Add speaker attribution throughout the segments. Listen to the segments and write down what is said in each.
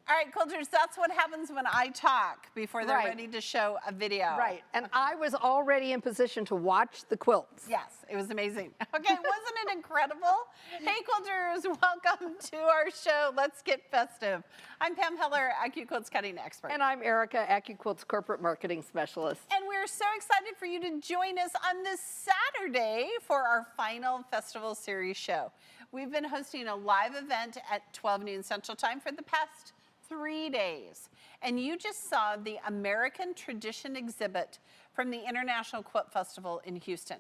Speaker 1: All right, quilters, that's what happens when I talk before they're ready to show a video.
Speaker 2: Right, and I was already in position to watch the quilts.
Speaker 1: Yes, it was amazing. Okay, wasn't it incredible? Hey, quilters, welcome to our show. Let's get festive. I'm Pam Heller, AccuQuilt's cutting expert.
Speaker 2: And I'm Erica, AccuQuilt's corporate marketing specialist.
Speaker 1: And we're so excited for you to join us on this Saturday for our final festival series show. We've been hosting a live event at 12 noon Central Time for the past 3 days. And you just saw the American Tradition exhibit from the International Quilt Festival in Houston.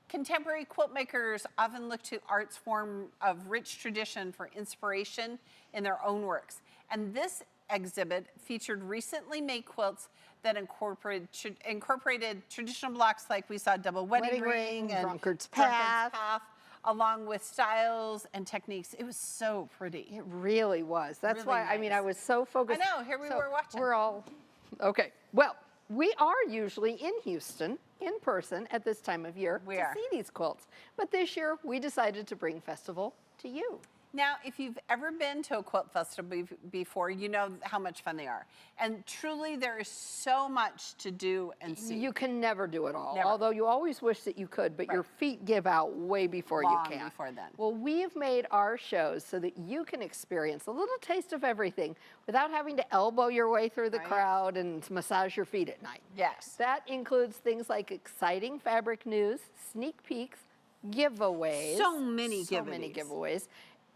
Speaker 1: Contemporary quilt makers often look to art's form of rich tradition for inspiration in their own works. And this exhibit featured recently made quilts that incorporated traditional blocks like we saw double wedding ring and
Speaker 2: Drunkard's Path,
Speaker 1: along with styles and techniques. It was so pretty.
Speaker 2: It really was. That's
Speaker 1: really
Speaker 2: why,
Speaker 1: nice.
Speaker 2: I mean, I was so focused.
Speaker 1: I know, here we were watching.
Speaker 2: We're all, okay. Well, we are usually in Houston in person at this time of year to see these quilts. But this year, we decided to bring festival to you.
Speaker 1: Now, if you've ever been to a quilt festival before, you know how much fun they are. And truly, there is so much to do and see.
Speaker 2: You can never do it all,
Speaker 1: Never.
Speaker 2: although you always wish that you could, but your feet give out way before you can.
Speaker 1: Before then.
Speaker 2: Well, we've made our shows so that you can experience a little taste of everything without having to elbow your way through the crowd and massage your feet at night.
Speaker 1: Yes.
Speaker 2: That includes things like exciting fabric news, sneak peeks, giveaways.
Speaker 1: So many
Speaker 2: giveaways.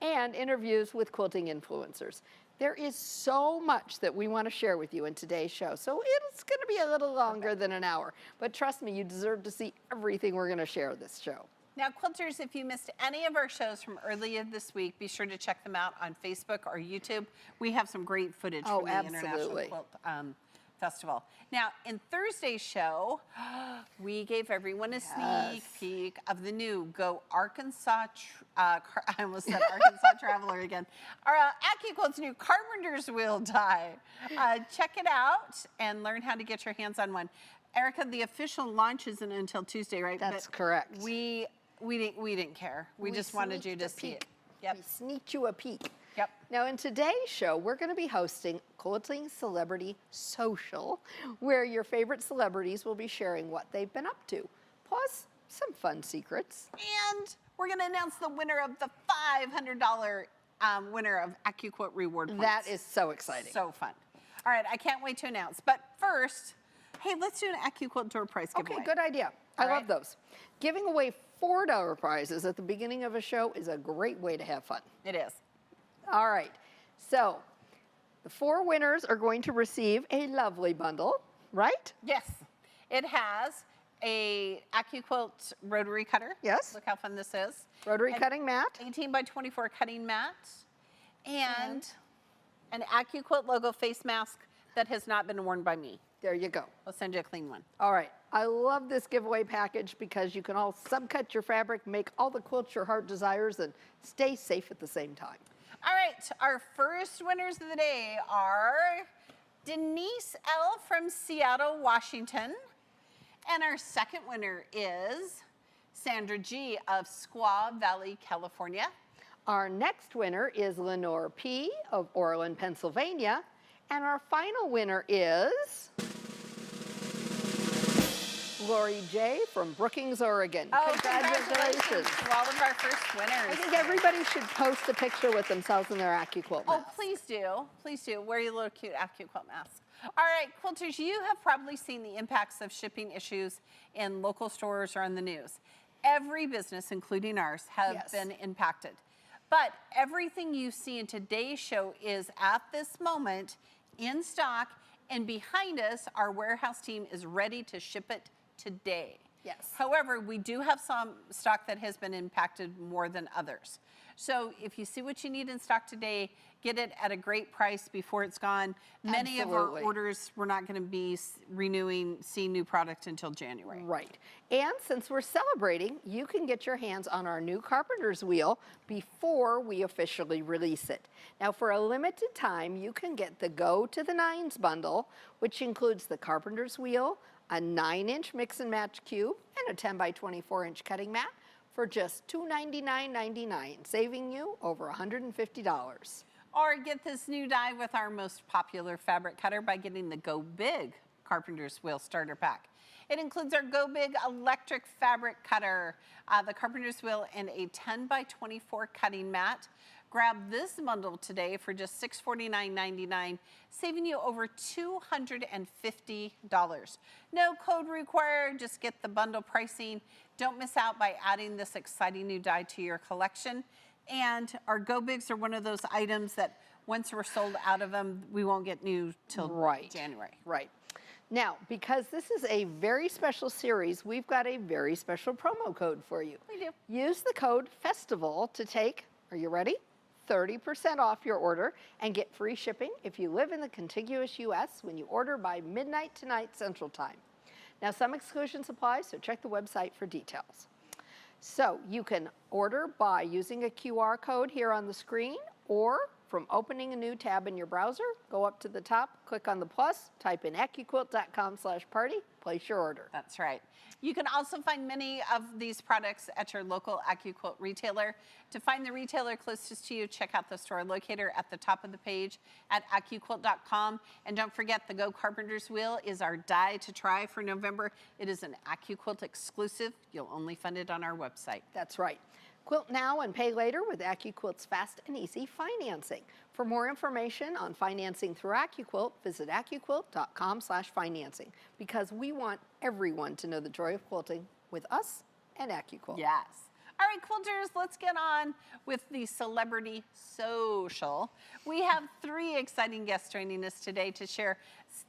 Speaker 2: And interviews with quilting influencers. There is so much that we want to share with you in today's show, so it's going to be a little longer than an hour. But trust me, you deserve to see everything we're going to share this show.
Speaker 1: Now, quilters, if you missed any of our shows from earlier this week, be sure to check them out on Facebook or YouTube. We have some great footage from the International Quilt Festival. Now, in Thursday's show, we gave everyone a sneak peek of the new Go Arkansas, I almost said Arkansas Traveler again, our AccuQuilt's new Carpenter's Wheel die. Check it out and learn how to get your hands on one. Erica, the official launch isn't until Tuesday, right?
Speaker 2: That's correct.
Speaker 1: We didn't care. We just wanted you to see it.
Speaker 2: Yep. We sneaked you a peek.
Speaker 1: Yep.
Speaker 2: Now, in today's show, we're going to be hosting Quilting Celebrity Social, where your favorite celebrities will be sharing what they've been up to, plus some fun secrets.
Speaker 1: And we're going to announce the winner of the $500 winner of AccuQuilt Reward Points.
Speaker 2: That is so exciting.
Speaker 1: So fun. All right, I can't wait to announce. But first, hey, let's do an AccuQuilt door prize giveaway.
Speaker 2: Okay, good idea. I love those. Giving away $4 prizes at the beginning of a show is a great way to have fun.
Speaker 1: It is.
Speaker 2: All right, so the 4 winners are going to receive a lovely bundle, right?
Speaker 1: Yes. It has a AccuQuilt rotary cutter.
Speaker 2: Yes.
Speaker 1: Look how fun this is.
Speaker 2: Rotary cutting mat.
Speaker 1: 18 by 24 cutting mat. And an AccuQuilt logo face mask that has not been worn by me.
Speaker 2: There you go.
Speaker 1: We'll send you a clean one.
Speaker 2: All right. I love this giveaway package because you can all subcut your fabric, make all the quilts your heart desires, and stay safe at the same time.
Speaker 1: All right, our first winners of the day are Denise L. from Seattle, Washington. And our second winner is Sandra G. of Squaw Valley, California.
Speaker 2: Our next winner is Lenore P. of Orland, Pennsylvania. And our final winner is Lori J. from Brookings, Oregon.
Speaker 1: Oh, congratulations to all of our first winners.
Speaker 2: I think everybody should post a picture with themselves in their AccuQuilt mask.
Speaker 1: Oh, please do. Please do. Wear your little cute AccuQuilt mask. All right, quilters, you have probably seen the impacts of shipping issues in local stores or on the news. Every business, including ours, have been impacted. But everything you see in today's show is at this moment in stock, and behind us, our warehouse team is ready to ship it today.
Speaker 2: Yes.
Speaker 1: However, we do have some stock that has been impacted more than others. So if you see what you need in stock today, get it at a great price before it's gone. Many of our orders, we're not going to be seeing new product until January.
Speaker 2: Right. And since we're celebrating, you can get your hands on our new Carpenter's Wheel before we officially release it. Now, for a limited time, you can get the Go to the Nines bundle, which includes the Carpenter's Wheel, a 9-inch mix and match cube, and a 10 by 24-inch cutting mat for just $299.99, saving you over $150.
Speaker 1: Or get this new die with our most popular fabric cutter by getting the Go Big Carpenter's Wheel Starter Pack. It includes our Go Big electric fabric cutter, the Carpenter's Wheel, and a 10 by 24 cutting mat. Grab this bundle today for just $649.99, saving you over $250. No code required, just get the bundle pricing. Don't miss out by adding this exciting new die to your collection. And our Go Bigs are one of those items that once we're sold out of them, we won't get new till January.
Speaker 2: Right. Now, because this is a very special series, we've got a very special promo code for you.
Speaker 1: We do.
Speaker 2: Use the code FESTIVAL to take, are you ready? 30% off your order and get free shipping if you live in the contiguous U.S. when you order by midnight tonight Central Time. Now, some exclusions apply, so check the website for details. So you can order by using a QR code here on the screen, or from opening a new tab in your browser, go up to the top, click on the plus, type in AccuQuilt.com/party, place your order.
Speaker 1: That's right. You can also find many of these products at your local AccuQuilt retailer. To find the retailer closest to you, check out the store locator at the top of the page at AccuQuilt.com. And don't forget, the Go Carpenter's Wheel is our die to try for November. It is an AccuQuilt exclusive. You'll only find it on our website.
Speaker 2: That's right. Quilt now and pay later with AccuQuilt's fast and easy financing. For more information on financing through AccuQuilt, visit AccuQuilt.com/financing, because we want everyone to know the joy of quilting with us and AccuQuilt.
Speaker 1: Yes. All right, quilters, let's get on with the celebrity Sew-Cial. We have 3 exciting guests joining us today to share.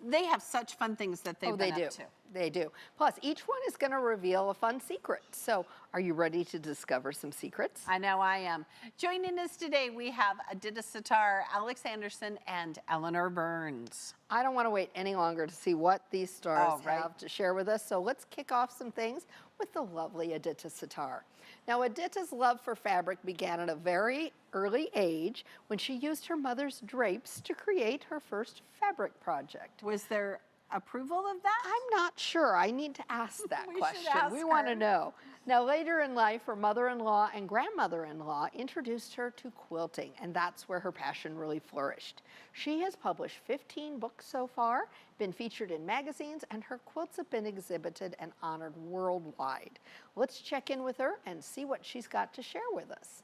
Speaker 1: They have such fun things that they've been up to.
Speaker 2: They do. Plus, each one is going to reveal a fun secret. So, are you ready to discover some secrets?
Speaker 1: I know I am. Joining us today, we have Edyta Sitar, Alex Anderson, and Eleanor Burns.
Speaker 2: I don't want to wait any longer to see what these stars have to share with us. So, let's kick off some things with the lovely Edyta Sitar. Now, Edyta's love for fabric began at a very early age when she used her mother's drapes to create her first fabric project.
Speaker 1: Was there approval of that?
Speaker 2: I'm not sure. I need to ask that question. We want to
Speaker 1: her.
Speaker 2: know. Now, later in life, her mother-in-law and grandmother-in-law introduced her to quilting, and that's where her passion really flourished. She has published 15 books so far, been featured in magazines, and her quilts have been exhibited and honored worldwide. Let's check in with her and see what she's got to share with us.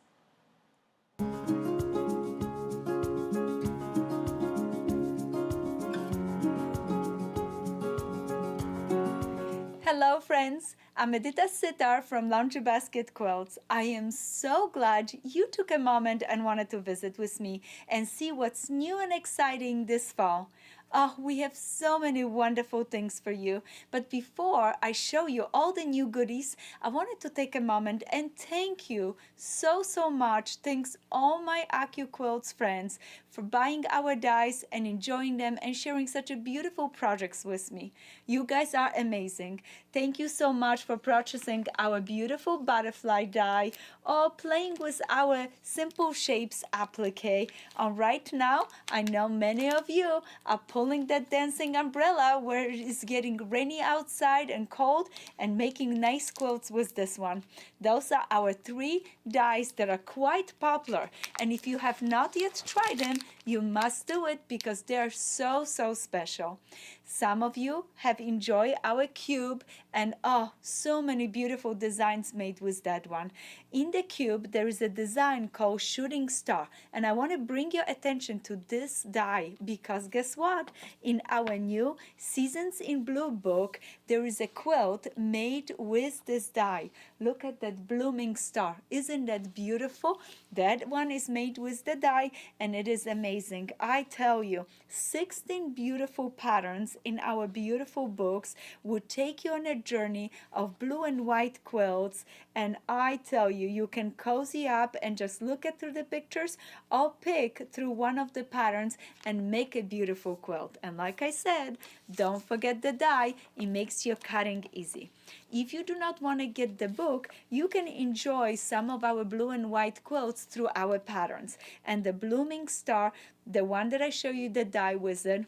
Speaker 3: Hello friends, I'm Edyta Sitar from Laundry Basket Quilts. I am so glad you took a moment and wanted to visit with me and see what's new and exciting this fall. Oh, we have so many wonderful things for you. But before I show you all the new goodies, I wanted to take a moment and thank you so much. Thanks all my AccuQuilts friends for buying our dies and enjoying them and sharing such a beautiful projects with me. You guys are amazing. Thank you so much for purchasing our beautiful butterfly die or playing with our simple shapes applique. And right now, I know many of you are pulling that dancing umbrella where it is getting rainy outside and cold and making nice quilts with this one. Those are our 3 dies that are quite popular. And if you have not yet tried them, you must do it because they're so special. Some of you have enjoyed our cube and so many beautiful designs made with that one. In the cube there is a design called Shooting Star, and I want to bring your attention to this die because guess what? In our new Seasons in Blue book there is a quilt made with this die. Look at that blooming star. Isn't that beautiful? That one is made with the die and it is amazing. I tell you, 16 beautiful patterns in our beautiful books would take you on a journey of blue and white quilts, and I tell you, you can cozy up and just look at through the pictures or pick through one of the patterns and make a beautiful quilt. And like I said, don't forget the die. It makes your cutting easy. If you do not want to get the book, you can enjoy some of our blue and white quilts through our patterns. And the blooming star, the one that I show you the die with it,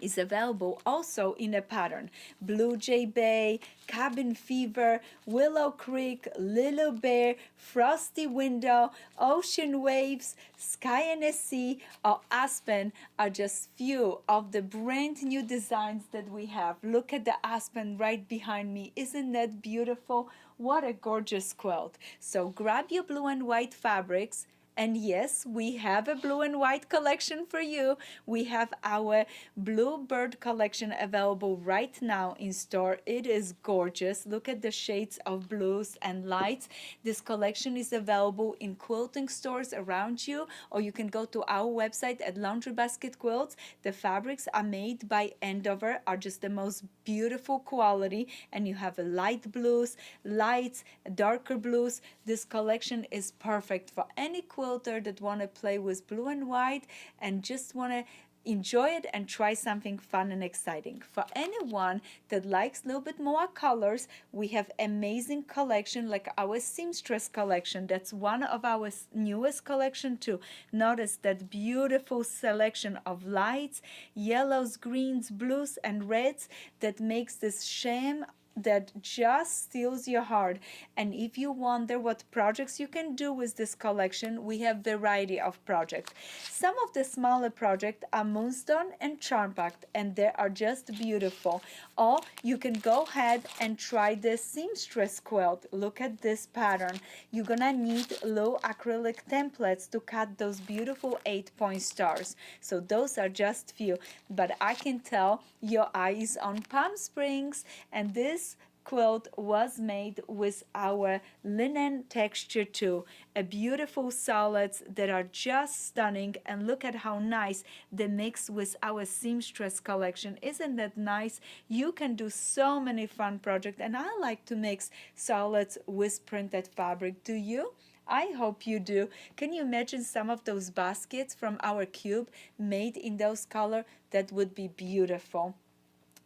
Speaker 3: is available also in a pattern. Blue Jay Bay, Cabin Fever, Willow Creek, Little Bear, Frosty Window, Ocean Waves, Sky and a Sea, or Aspen are just few of the brand new designs that we have. Look at the aspen right behind me. Isn't that beautiful? What a gorgeous quilt. So grab your blue and white fabrics. And yes, we have a blue and white collection for you. We have our Bluebird collection available right now in store. It is gorgeous. Look at the shades of blues and lights. This collection is available in quilting stores around you, or you can go to our website at Laundry Basket Quilts. The fabrics are made by Andover, are just the most beautiful quality, and you have a light blues, lights, darker blues. This collection is perfect for any quilter that want to play with blue and white and just want to enjoy it and try something fun and exciting. For anyone that likes a little bit more colors, we have amazing collection like our Seamstress Collection. That's one of our newest collection too. Notice that beautiful selection of lights, yellows, greens, blues, and reds that makes this sham that just steals your heart. And if you wonder what projects you can do with this collection, we have variety of projects. Some of the smaller projects are moonstone and charm packed, and they are just beautiful. Or you can go ahead and try the seamstress quilt. Look at this pattern. You're gonna need low acrylic templates to cut those beautiful 8-point stars. So those are just few, but I can tell your eye is on Palm Springs, and this quilt was made with our linen texture too. A beautiful solids that are just stunning, and look at how nice they mix with our Seamstress Collection. Isn't that nice? You can do so many fun projects, and I like to mix solids with printed fabric. Do you? I hope you do. Can you imagine some of those baskets from our cube made in those colors? That would be beautiful.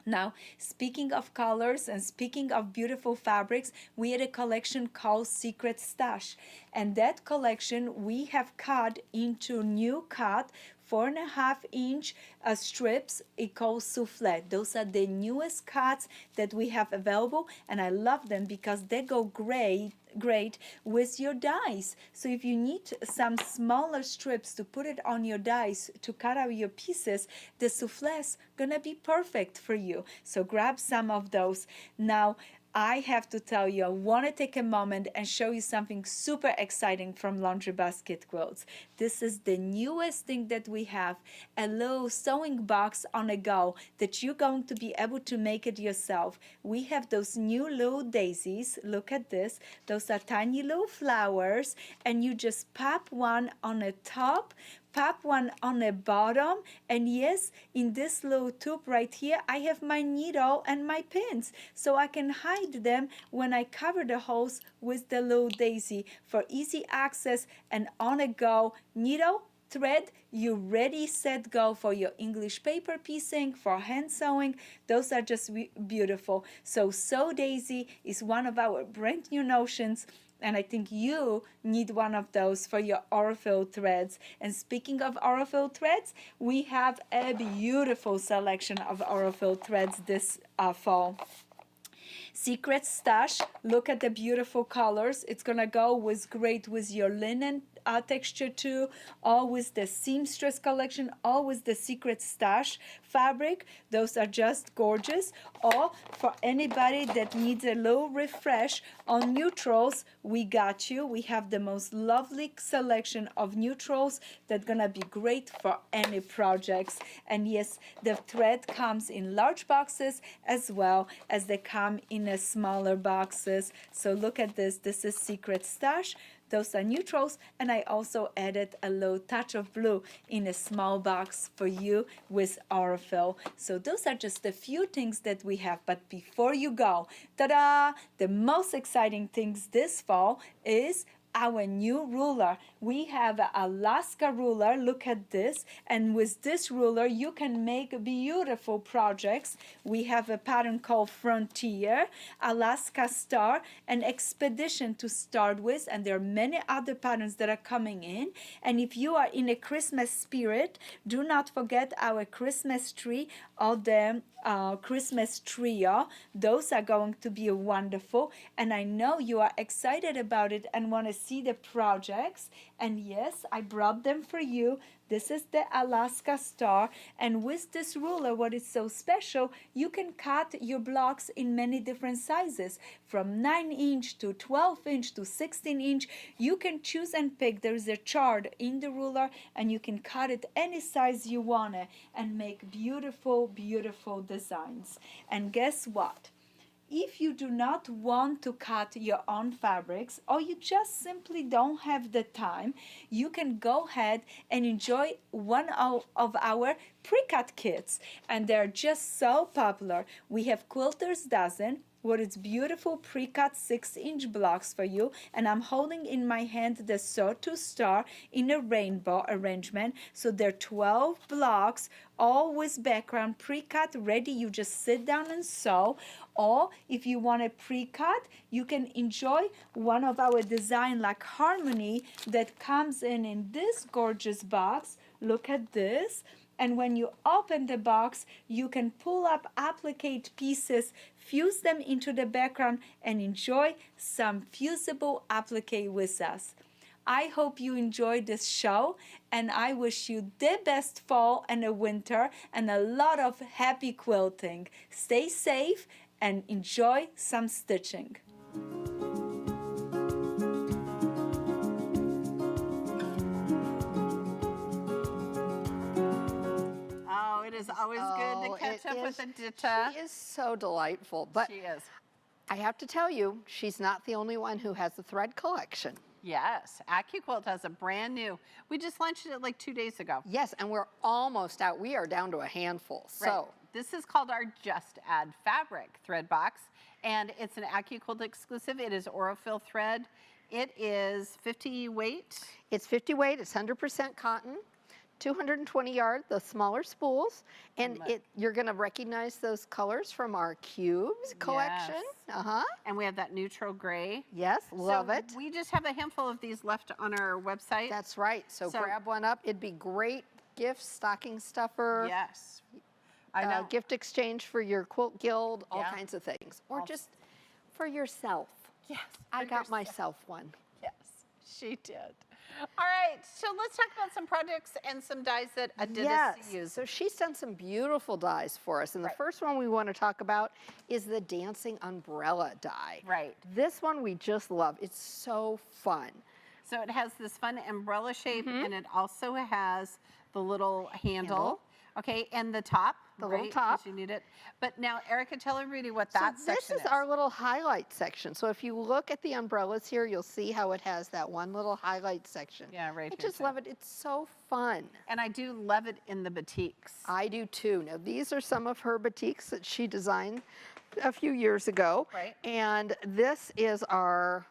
Speaker 3: Now, speaking of colors and speaking of beautiful fabrics, we had a collection called Secret Stash. And that collection we have cut into new cut 4.5-inch strips called souffle. Those are the newest cuts that we have available, and I love them because they go great with your dies. So if you need some smaller strips to put it on your dies to cut out your pieces, the souffle's gonna be perfect for you. So grab some of those. Now, I have to tell you, I want to take a moment and show you something super exciting from Laundry Basket Quilts. This is the newest thing that we have, a little sewing box on a go that you're going to be able to make it yourself. We have those new little daisies. Look at this. Those are tiny little flowers, and you just pop one on the top, pop one on the bottom, and yes, in this little tube right here, I have my needle and my pins, so I can hide them when I cover the holes with the little daisy for easy access and on-a-go needle, thread, you ready, set, go for your English paper piecing, for hand sewing. Those are just beautiful. So Sew Daisy is one of our brand new notions, and I think you need one of those for your Orafill Threads. And speaking of Orafill Threads, we have a beautiful selection of Orafill Threads this fall. Secret Stash, look at the beautiful colors. It's gonna go with great with your linen texture too, or with the Seamstress Collection, or with the Secret Stash fabric. Those are just gorgeous. Or for anybody that needs a little refresh on neutrals, we got you. We have the most lovely selection of neutrals that's gonna be great for any projects. And yes, the thread comes in large boxes as well as they come in a smaller boxes. So look at this. This is Secret Stash. Those are neutrals, and I also added a little touch of blue in a small box for you with Orafill. So those are just a few things that we have. But before you go, ta-da! The most exciting things this fall is our new ruler. We have an Alaska ruler. Look at this. And with this ruler, you can make beautiful projects. We have a pattern called Frontier, Alaska Star, and Expedition to start with. And there are many other patterns that are coming in. And if you are in a Christmas spirit, do not forget our Christmas tree or the Christmas trio. Those are going to be wonderful, and I know you are excited about it and want to see the projects. And yes, I brought them for you. This is the Alaska Star, and with this ruler, what is so special, you can cut your blocks in many different sizes, from 9-inch to 12-inch to 16-inch. You can choose and pick. There is a chart in the ruler, and you can cut it any size you want it and make beautiful, beautiful designs. And guess what? If you do not want to cut your own fabrics, or you just simply don't have the time, you can go ahead and enjoy one of our pre-cut kits. And they're just so popular. We have Quilter's Dozen, what is beautiful pre-cut 6-inch blocks for you, and I'm holding in my hand the Sew to Star in a rainbow arrangement. So there are 12 blocks, all with background pre-cut ready. You just sit down and sew. Or if you want a pre-cut, you can enjoy one of our design like Harmony that comes in this gorgeous box. Look at this. And when you open the box, you can pull up applique pieces, fuse them into the background, and enjoy some fusible applique with us. I hope you enjoyed this show, and I wish you the best fall and a winter and a lot of happy quilting. Stay safe and enjoy some stitching.
Speaker 1: It is always good to catch up with Edyta.
Speaker 2: She is so delightful. But
Speaker 1: She is.
Speaker 2: I have to tell you, she's not the only one who has a thread collection.
Speaker 1: Yes, AccuQuilt has a brand new. We just launched it like 2 days ago.
Speaker 2: Yes, and we're almost out. We are down to a handful. So
Speaker 1: Right. This is called our Just Add Fabric thread box, and it's an AccuQuilt exclusive. It is Orafill thread. It is 50 weight.
Speaker 2: it's 50 weight. It's 100% cotton. 220 yard, the smaller spools, and you're going to recognize those colors from our cubes collection.
Speaker 1: Yes. And we have that neutral gray.
Speaker 2: Yes, love
Speaker 1: So
Speaker 2: it.
Speaker 1: We just have a handful of these left on our website.
Speaker 2: That's right. So grab one up. It'd be great gift, stocking stuffer.
Speaker 1: Yes. I know.
Speaker 2: Gift exchange for your quilt guild, all kinds of things, or just for yourself.
Speaker 1: Yes.
Speaker 2: I got myself one.
Speaker 1: Yes, she did. All right, so let's talk about some projects and some dies that Edyta used.
Speaker 2: So she's done some beautiful dies for us. And the first one we want to talk about is the dancing umbrella die.
Speaker 1: Right.
Speaker 2: This one we just love. It's so fun.
Speaker 1: So it has this fun umbrella shape, and it also has the little handle. Okay, and the top.
Speaker 2: The little
Speaker 1: right,
Speaker 2: top.
Speaker 1: 'cause you need it. But now, Erica, tell everybody what that section is.
Speaker 2: This is our little highlight section. So if you look at the umbrellas here, you'll see how it has that one little highlight section.
Speaker 1: Yeah, right
Speaker 2: I
Speaker 1: here,
Speaker 2: just
Speaker 1: too.
Speaker 2: love it. It's so fun.
Speaker 1: And I do love it in the batiks.
Speaker 2: I do too. Now these are some of her batiks that she designed a few years ago.
Speaker 1: Right.
Speaker 2: And this is our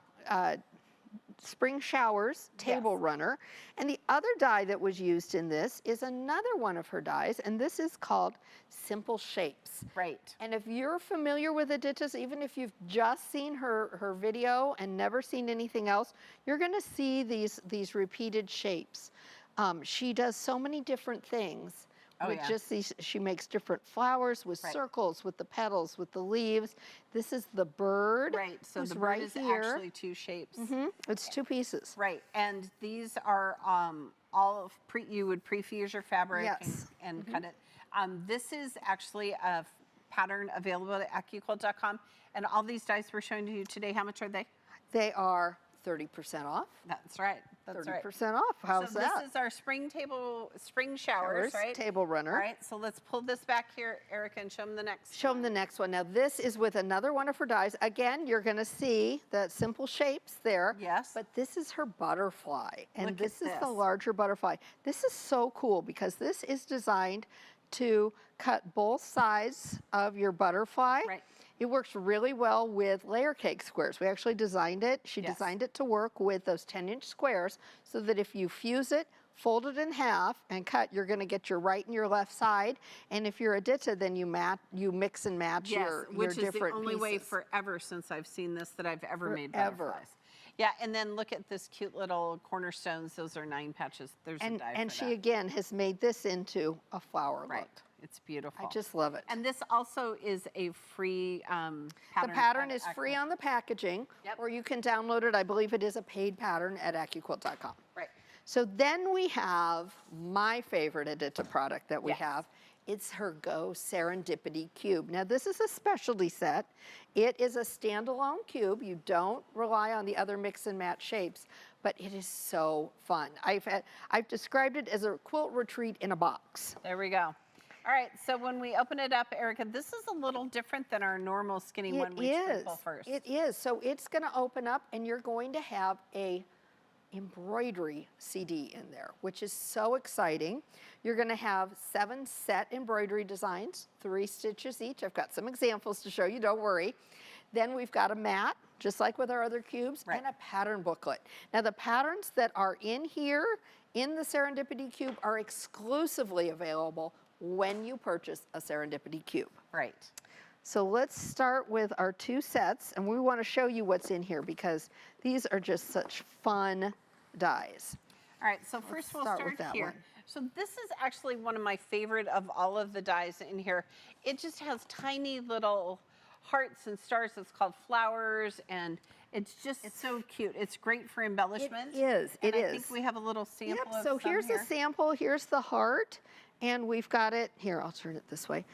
Speaker 2: Spring Showers table runner. And the other die that was used in this is another one of her dies, and this is called Simple Shapes.
Speaker 1: Right.
Speaker 2: And if you're familiar with Edyta's, even if you've just seen her video and never seen anything else, you're going to see these repeated shapes. She does so many different things. With just these, she makes different flowers with circles, with the petals, with the leaves. This is the bird.
Speaker 1: Right, so the bird is actually two shapes.
Speaker 2: It's two pieces.
Speaker 1: Right, and these are all of you would pre-fuse your fabric and cut it. This is actually a pattern available at AccuQuilt.com, and all these dies we're showing you today, how much are they?
Speaker 2: They are 30% off.
Speaker 1: That's right. That's
Speaker 2: 30% off. How's
Speaker 1: so
Speaker 2: that?
Speaker 1: This is our spring showers, right?
Speaker 2: Table runner.
Speaker 1: All right, so let's pull this back here, Erica, and show them the next
Speaker 2: Show them the next one. Now this is with another one of her dies. Again, you're going to see the simple shapes there.
Speaker 1: Yes.
Speaker 2: But this is her butterfly, and
Speaker 1: Look
Speaker 2: this
Speaker 1: at
Speaker 2: is the
Speaker 1: this.
Speaker 2: larger butterfly. This is so cool because this is designed to cut both sides of your butterfly.
Speaker 1: Right.
Speaker 2: It works really well with layer cake squares. We actually designed it. She
Speaker 1: Yes.
Speaker 2: designed it to work with those 10-inch squares so that if you fuse it, fold it in half, and cut, you're going to get your right and your left side. And if you're Editha, then you mix and match
Speaker 1: Yes,
Speaker 2: your
Speaker 1: which is
Speaker 2: different
Speaker 1: the only
Speaker 2: pieces.
Speaker 1: way forever since I've seen this that I've ever made
Speaker 2: Forever.
Speaker 1: butterflies. Yeah, and then look at this cute little cornerstones. Those are 9 patches. There's a die
Speaker 2: And
Speaker 1: for
Speaker 2: she
Speaker 1: that.
Speaker 2: again has made this into a flower
Speaker 1: Right.
Speaker 2: look.
Speaker 1: It's beautiful.
Speaker 2: I just love it.
Speaker 1: And this also is a free pattern.
Speaker 2: The pattern
Speaker 1: at
Speaker 2: is free
Speaker 1: AccuQuilt.
Speaker 2: on the packaging,
Speaker 1: Yep.
Speaker 2: or you can download it. I believe it is a paid pattern at AccuQuilt.com.
Speaker 1: Right.
Speaker 2: So then we have my favorite Editha product that we
Speaker 1: Yes.
Speaker 2: have. It's her Go Serendipity Cube. Now this is a specialty set. It is a standalone cube. You don't rely on the other mix and match shapes, but it is so fun. I've described it as a quilt retreat in a box.
Speaker 1: There we go. All right, so when we open it up, Erica, this is a little different than our normal skinny one we sprinkle first.
Speaker 2: It is. So it's going to open up, and you're going to have a embroidery CD in there, which is so exciting. You're going to have 7 set embroidery designs, 3 stitches each. I've got some examples to show you, don't worry. Then we've got a mat, just like with our other cubes,
Speaker 1: Right.
Speaker 2: and a pattern booklet. Now the patterns that are in here in the Serendipity Cube are exclusively available when you purchase a Serendipity Cube.
Speaker 1: Right.
Speaker 2: So let's start with our 2 sets, and we want to show you what's in here because these are just such fun dies.
Speaker 1: All right, so first we'll
Speaker 2: start
Speaker 1: start
Speaker 2: with that
Speaker 1: here.
Speaker 2: one.
Speaker 1: So this is actually one of my favorite of all of the dies in here. It just has tiny little hearts and stars. It's called flowers, and it's just so cute. It's great for embellishment.
Speaker 2: It is,
Speaker 1: And
Speaker 2: it
Speaker 1: I
Speaker 2: is.
Speaker 1: think we have a little sample
Speaker 2: Yep,
Speaker 1: of
Speaker 2: so
Speaker 1: some
Speaker 2: here's
Speaker 1: here.
Speaker 2: a sample, here's the heart, and we've got it, here, I'll turn it this way.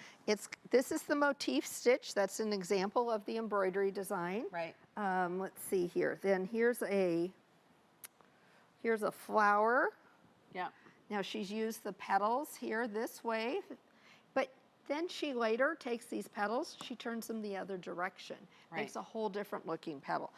Speaker 2: This is the motif stitch, that's an example of the embroidery design.
Speaker 1: Right.
Speaker 2: Let's see here, then here's a flower.
Speaker 1: Yeah.
Speaker 2: Now she's used the petals here this way, but then she later takes these petals, she turns them the other direction. Makes
Speaker 1: Right.
Speaker 2: a whole different looking petal.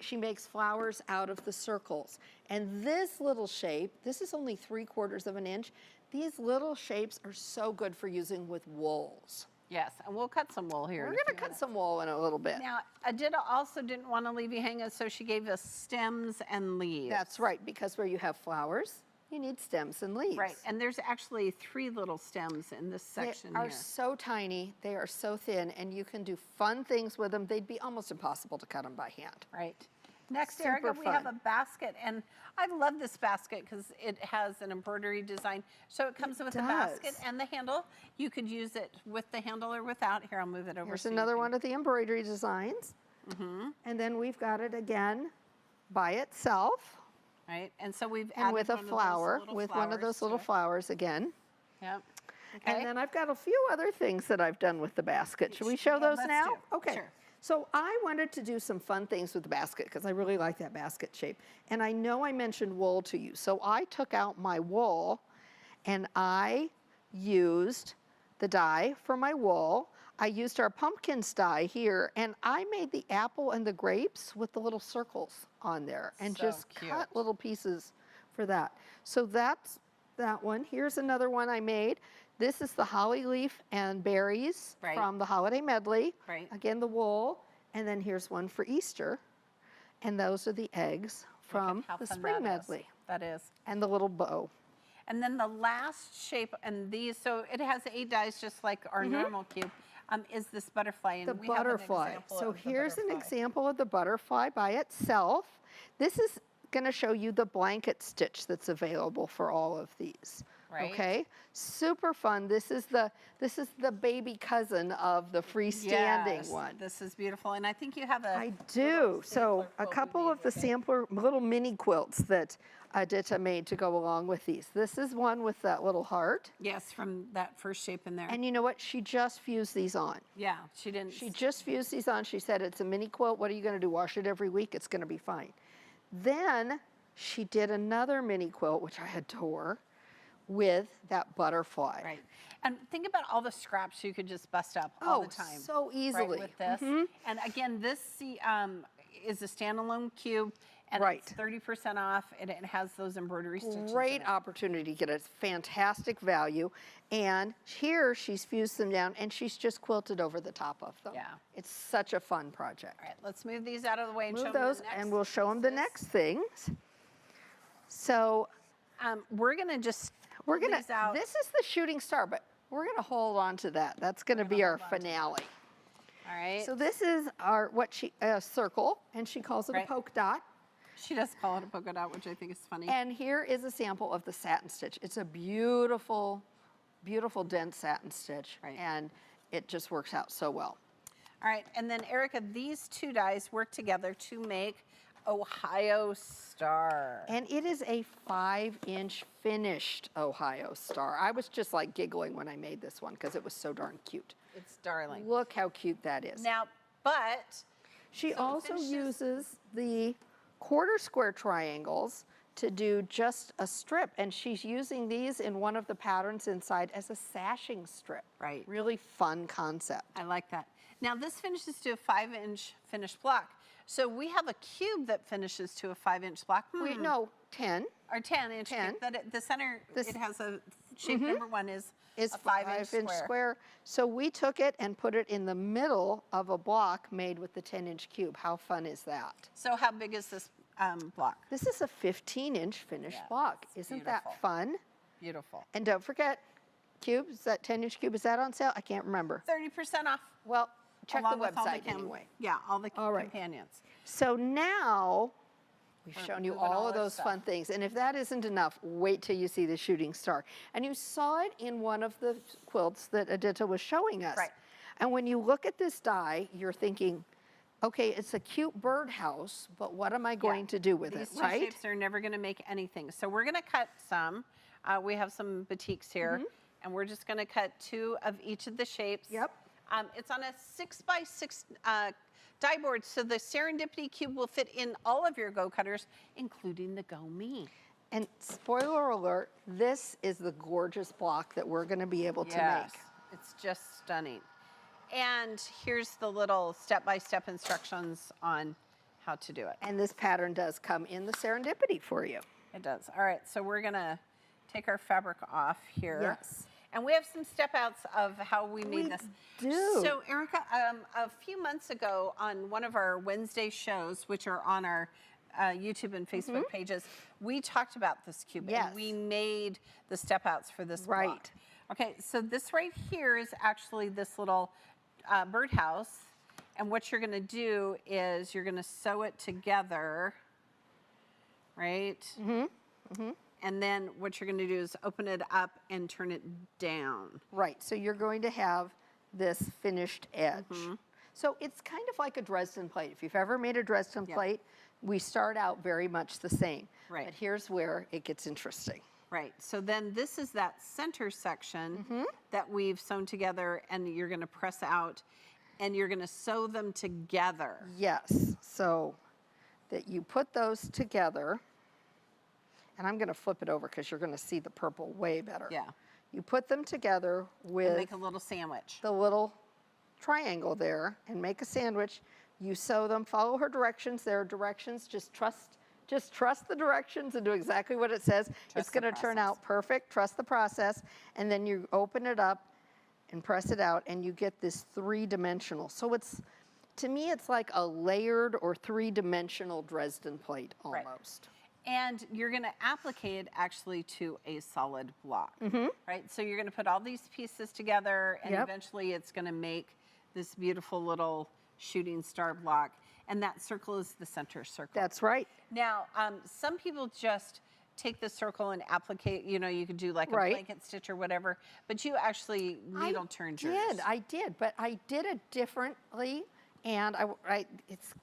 Speaker 2: She makes flowers out of the circles. And this little shape, this is only 3/4 of an inch. These little shapes are so good for using with wools.
Speaker 1: Yes, and we'll cut some wool here.
Speaker 2: We're
Speaker 1: in a
Speaker 2: gonna
Speaker 1: few
Speaker 2: cut
Speaker 1: minutes.
Speaker 2: some wool in a little bit.
Speaker 1: Now, Editha also didn't want to leave you hanging, so she gave us stems and leaves.
Speaker 2: That's right, because where you have flowers, you need stems and leaves.
Speaker 1: Right, and there's actually 3 little stems in this section
Speaker 2: They are
Speaker 1: here.
Speaker 2: so tiny, they are so thin, and you can do fun things with them. They'd be almost impossible to cut them by hand.
Speaker 1: Right. Next,
Speaker 2: Super
Speaker 1: Erica, we have a
Speaker 2: fun.
Speaker 1: basket, and I love this basket because it has an embroidery design. So it comes with the basket
Speaker 2: does.
Speaker 1: and the handle. You could use it with the handle or without. Here, I'll move it over.
Speaker 2: Here's
Speaker 1: so you
Speaker 2: another
Speaker 1: can-
Speaker 2: one of the embroidery designs. And then we've got it again by itself,
Speaker 1: Right, and so we've
Speaker 2: and
Speaker 1: added
Speaker 2: with a
Speaker 1: one of those
Speaker 2: flower,
Speaker 1: little
Speaker 2: with one of those
Speaker 1: flowers
Speaker 2: little
Speaker 1: to it.
Speaker 2: flowers again.
Speaker 1: Yep. Okay.
Speaker 2: And then I've got a few other things that I've done with the basket. Should we show
Speaker 1: Yeah,
Speaker 2: those
Speaker 1: let's
Speaker 2: now?
Speaker 1: do.
Speaker 2: Okay.
Speaker 1: Sure.
Speaker 2: So I wanted to do some fun things with the basket because I really like that basket shape. And I know I mentioned wool to you. So I took out my wool and I used the dye for my wool. I used our pumpkins dye here, and I made the apple and the grapes with the little circles on there and
Speaker 1: So
Speaker 2: just
Speaker 1: cute.
Speaker 2: cut little pieces for that. So that's that one. Here's another one I made. This is the holly leaf and berries
Speaker 1: Right.
Speaker 2: from the holiday medley.
Speaker 1: Right.
Speaker 2: Again, the wool. And then here's one for Easter. And those are the eggs
Speaker 1: Look at
Speaker 2: from
Speaker 1: how
Speaker 2: the
Speaker 1: fun
Speaker 2: spring
Speaker 1: that is.
Speaker 2: medley.
Speaker 1: That is.
Speaker 2: And the little bow.
Speaker 1: And then the last shape, and these, so it has 8 dies just like our normal cube, is this butterfly. And
Speaker 2: The
Speaker 1: we have an
Speaker 2: butterfly.
Speaker 1: example
Speaker 2: So
Speaker 1: of the
Speaker 2: here's an
Speaker 1: butterfly.
Speaker 2: example of the butterfly by itself. This is going to show you the blanket stitch that's available for all of these.
Speaker 1: Right.
Speaker 2: Okay, super fun. This is the baby cousin of the freestanding
Speaker 1: Yes,
Speaker 2: one.
Speaker 1: This is beautiful, and I think you have a.
Speaker 2: I
Speaker 1: little
Speaker 2: do. So
Speaker 1: sampler
Speaker 2: a
Speaker 1: quilt we
Speaker 2: couple
Speaker 1: made
Speaker 2: of the
Speaker 1: with it.
Speaker 2: sampler little mini quilts that Editha made to go along with these. This is one with that little heart.
Speaker 1: Yes, from that first shape in there.
Speaker 2: And you know what? She just fused these on.
Speaker 1: yeah, she didn't.
Speaker 2: She just fused these on. She said, it's a mini quilt. What are you going to do? Wash it every week? It's going to be fine. Then she did another mini quilt, which I adore, with that butterfly.
Speaker 1: Right. And think about all the scraps you could just bust up all
Speaker 2: Oh,
Speaker 1: the time.
Speaker 2: so easily.
Speaker 1: Right, with this. And again, this is a standalone cube, And
Speaker 2: Right.
Speaker 1: it's 30% off, and it has those embroidery stitches in
Speaker 2: Great
Speaker 1: it.
Speaker 2: opportunity to get a fantastic value. And here she's fused them down and she's just quilted over the top of them.
Speaker 1: Yeah.
Speaker 2: It's such a fun project.
Speaker 1: All right, let's move these out of the way and show
Speaker 2: Move
Speaker 1: them
Speaker 2: those
Speaker 1: the next
Speaker 2: and we'll show them the
Speaker 1: pieces.
Speaker 2: next things. So
Speaker 1: We're gonna just
Speaker 2: we're
Speaker 1: pull
Speaker 2: gonna,
Speaker 1: these out.
Speaker 2: this is the shooting star, but we're gonna hold on to that. That's gonna be our
Speaker 1: hold on to that.
Speaker 2: finale.
Speaker 1: All right.
Speaker 2: So this is our, circle, and she calls it
Speaker 1: Right.
Speaker 2: a polka dot.
Speaker 1: She does call it a polka dot, which I think is funny.
Speaker 2: And here is a sample of the satin stitch. It's a beautiful, beautiful dense satin stitch,
Speaker 1: Right.
Speaker 2: and it just works out so well.
Speaker 1: All right, and then Erica, these two dies work together to make Ohio Star.
Speaker 2: And it is a 5-inch finished Ohio Star. I was just like giggling when I made this one because it was so darn cute.
Speaker 1: It's darling.
Speaker 2: Look how cute that is.
Speaker 1: Now, but
Speaker 2: She
Speaker 1: so it
Speaker 2: also
Speaker 1: finishes-
Speaker 2: uses the quarter square triangles to do just a strip, and she's using these in one of the patterns inside as a sashing strip.
Speaker 1: Right.
Speaker 2: Really fun concept.
Speaker 1: I like that. Now this finishes to a 5-inch finished block. So we have a cube that finishes to a 5-inch block.
Speaker 2: Wait, no, 10
Speaker 1: Or 10-inch
Speaker 2: 10.
Speaker 1: cube. But the center,
Speaker 2: This-
Speaker 1: it has a shape number 1 is
Speaker 2: is
Speaker 1: a 5-inch
Speaker 2: 5-inch
Speaker 1: square.
Speaker 2: So we took it and put it in the middle of a block made with the 10-inch cube. How fun is that?
Speaker 1: So how big is this block?
Speaker 2: This is a 15-inch finished
Speaker 1: Yeah,
Speaker 2: block.
Speaker 1: it's
Speaker 2: Isn't
Speaker 1: beautiful.
Speaker 2: that fun?
Speaker 1: Beautiful.
Speaker 2: And don't forget, cubes, that 10-inch cube, is that on sale? I can't remember.
Speaker 1: 30% off.
Speaker 2: Well, check the
Speaker 1: along with all
Speaker 2: website
Speaker 1: cam-
Speaker 2: anyway.
Speaker 1: Yeah, all the
Speaker 2: All right.
Speaker 1: companions.
Speaker 2: So now we've
Speaker 1: We're
Speaker 2: shown you
Speaker 1: moving
Speaker 2: all
Speaker 1: all
Speaker 2: of
Speaker 1: our
Speaker 2: those
Speaker 1: stuff.
Speaker 2: fun things. And if that isn't enough, wait till you see the shooting star. And you saw it in one of the quilts that Edyta was showing us.
Speaker 1: Right.
Speaker 2: And when you look at this die, you're thinking, okay, it's a cute birdhouse, but what am I going to do with
Speaker 1: These
Speaker 2: it,
Speaker 1: two
Speaker 2: right?
Speaker 1: shapes are never going to make anything. So we're going to cut some. We have some batiks here, and we're just going to cut 2 of each of the shapes.
Speaker 2: Yep.
Speaker 1: It's on a 6x6 die board, so the Serendipity Cube will fit in all of your Go Cutters, including the Go Me.
Speaker 2: And spoiler alert, this is the gorgeous block that we're going to be able to make.
Speaker 1: It's just stunning. And here's the little step-by-step instructions on how to do it.
Speaker 2: And this pattern does come in the Serendipity for you.
Speaker 1: It does. All right, so we're gonna take our fabric off here.
Speaker 2: Yes.
Speaker 1: And we have some step outs of how we made
Speaker 2: We
Speaker 1: this.
Speaker 2: do.
Speaker 1: So Erica, a few months ago on one of our Wednesday shows, which are on our YouTube and Facebook pages, we talked about this cube
Speaker 2: Yes.
Speaker 1: and we made the step outs for this block.
Speaker 2: Right.
Speaker 1: Okay, so this right here is actually this little birdhouse. And what you're gonna do is you're gonna sew it together, right? And then what you're gonna do is open it up and turn it down.
Speaker 2: Right, so you're going to have this finished edge. So it's kind of like a Dresden plate. If you've ever made a Dresden
Speaker 1: Yeah.
Speaker 2: plate, we start out very much the same.
Speaker 1: Right.
Speaker 2: But here's where it gets interesting.
Speaker 1: Right, so then this is that center section that we've sewn together, and you're gonna press out and you're gonna sew them together.
Speaker 2: Yes, so that you put those together, and I'm gonna flip it over because you're gonna see the purple way better.
Speaker 1: Yeah.
Speaker 2: You put them together
Speaker 1: And
Speaker 2: with
Speaker 1: make a little sandwich.
Speaker 2: the little triangle there and make a sandwich. You sew them, follow her directions. There are directions, just trust the directions and do exactly what it says. It's
Speaker 1: the
Speaker 2: gonna turn
Speaker 1: process.
Speaker 2: out perfect, trust the process. And then you open it up and press it out and you get this 3-dimensional. So to me, it's like a layered or 3-dimensional Dresden plate
Speaker 1: Right.
Speaker 2: almost.
Speaker 1: And you're gonna applicate it actually to a solid block, right? So you're gonna put all these pieces together and
Speaker 2: Yep.
Speaker 1: eventually it's gonna make this beautiful little shooting star block. And that circle is the center circle.
Speaker 2: That's right.
Speaker 1: Now, some people just take the circle and applicate, you could do like a
Speaker 2: Right.
Speaker 1: blanket stitch or whatever, but you actually needle turned yours.
Speaker 2: I did, but I did it differently, and it's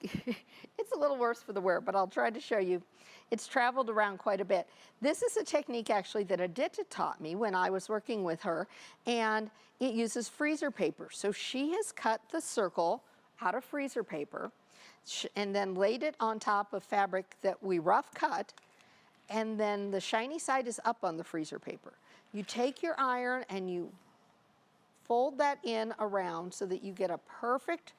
Speaker 2: it's a little worse for the wear, but I'll try to show you. It's traveled around quite a bit. This is a technique actually that Edyta taught me when I was working with her, and it uses freezer paper. So she has cut the circle out of freezer paper, and then laid it on top of fabric that we rough cut, and then the shiny side is up on the freezer paper. You take your iron and you fold that in around so that you get a perfect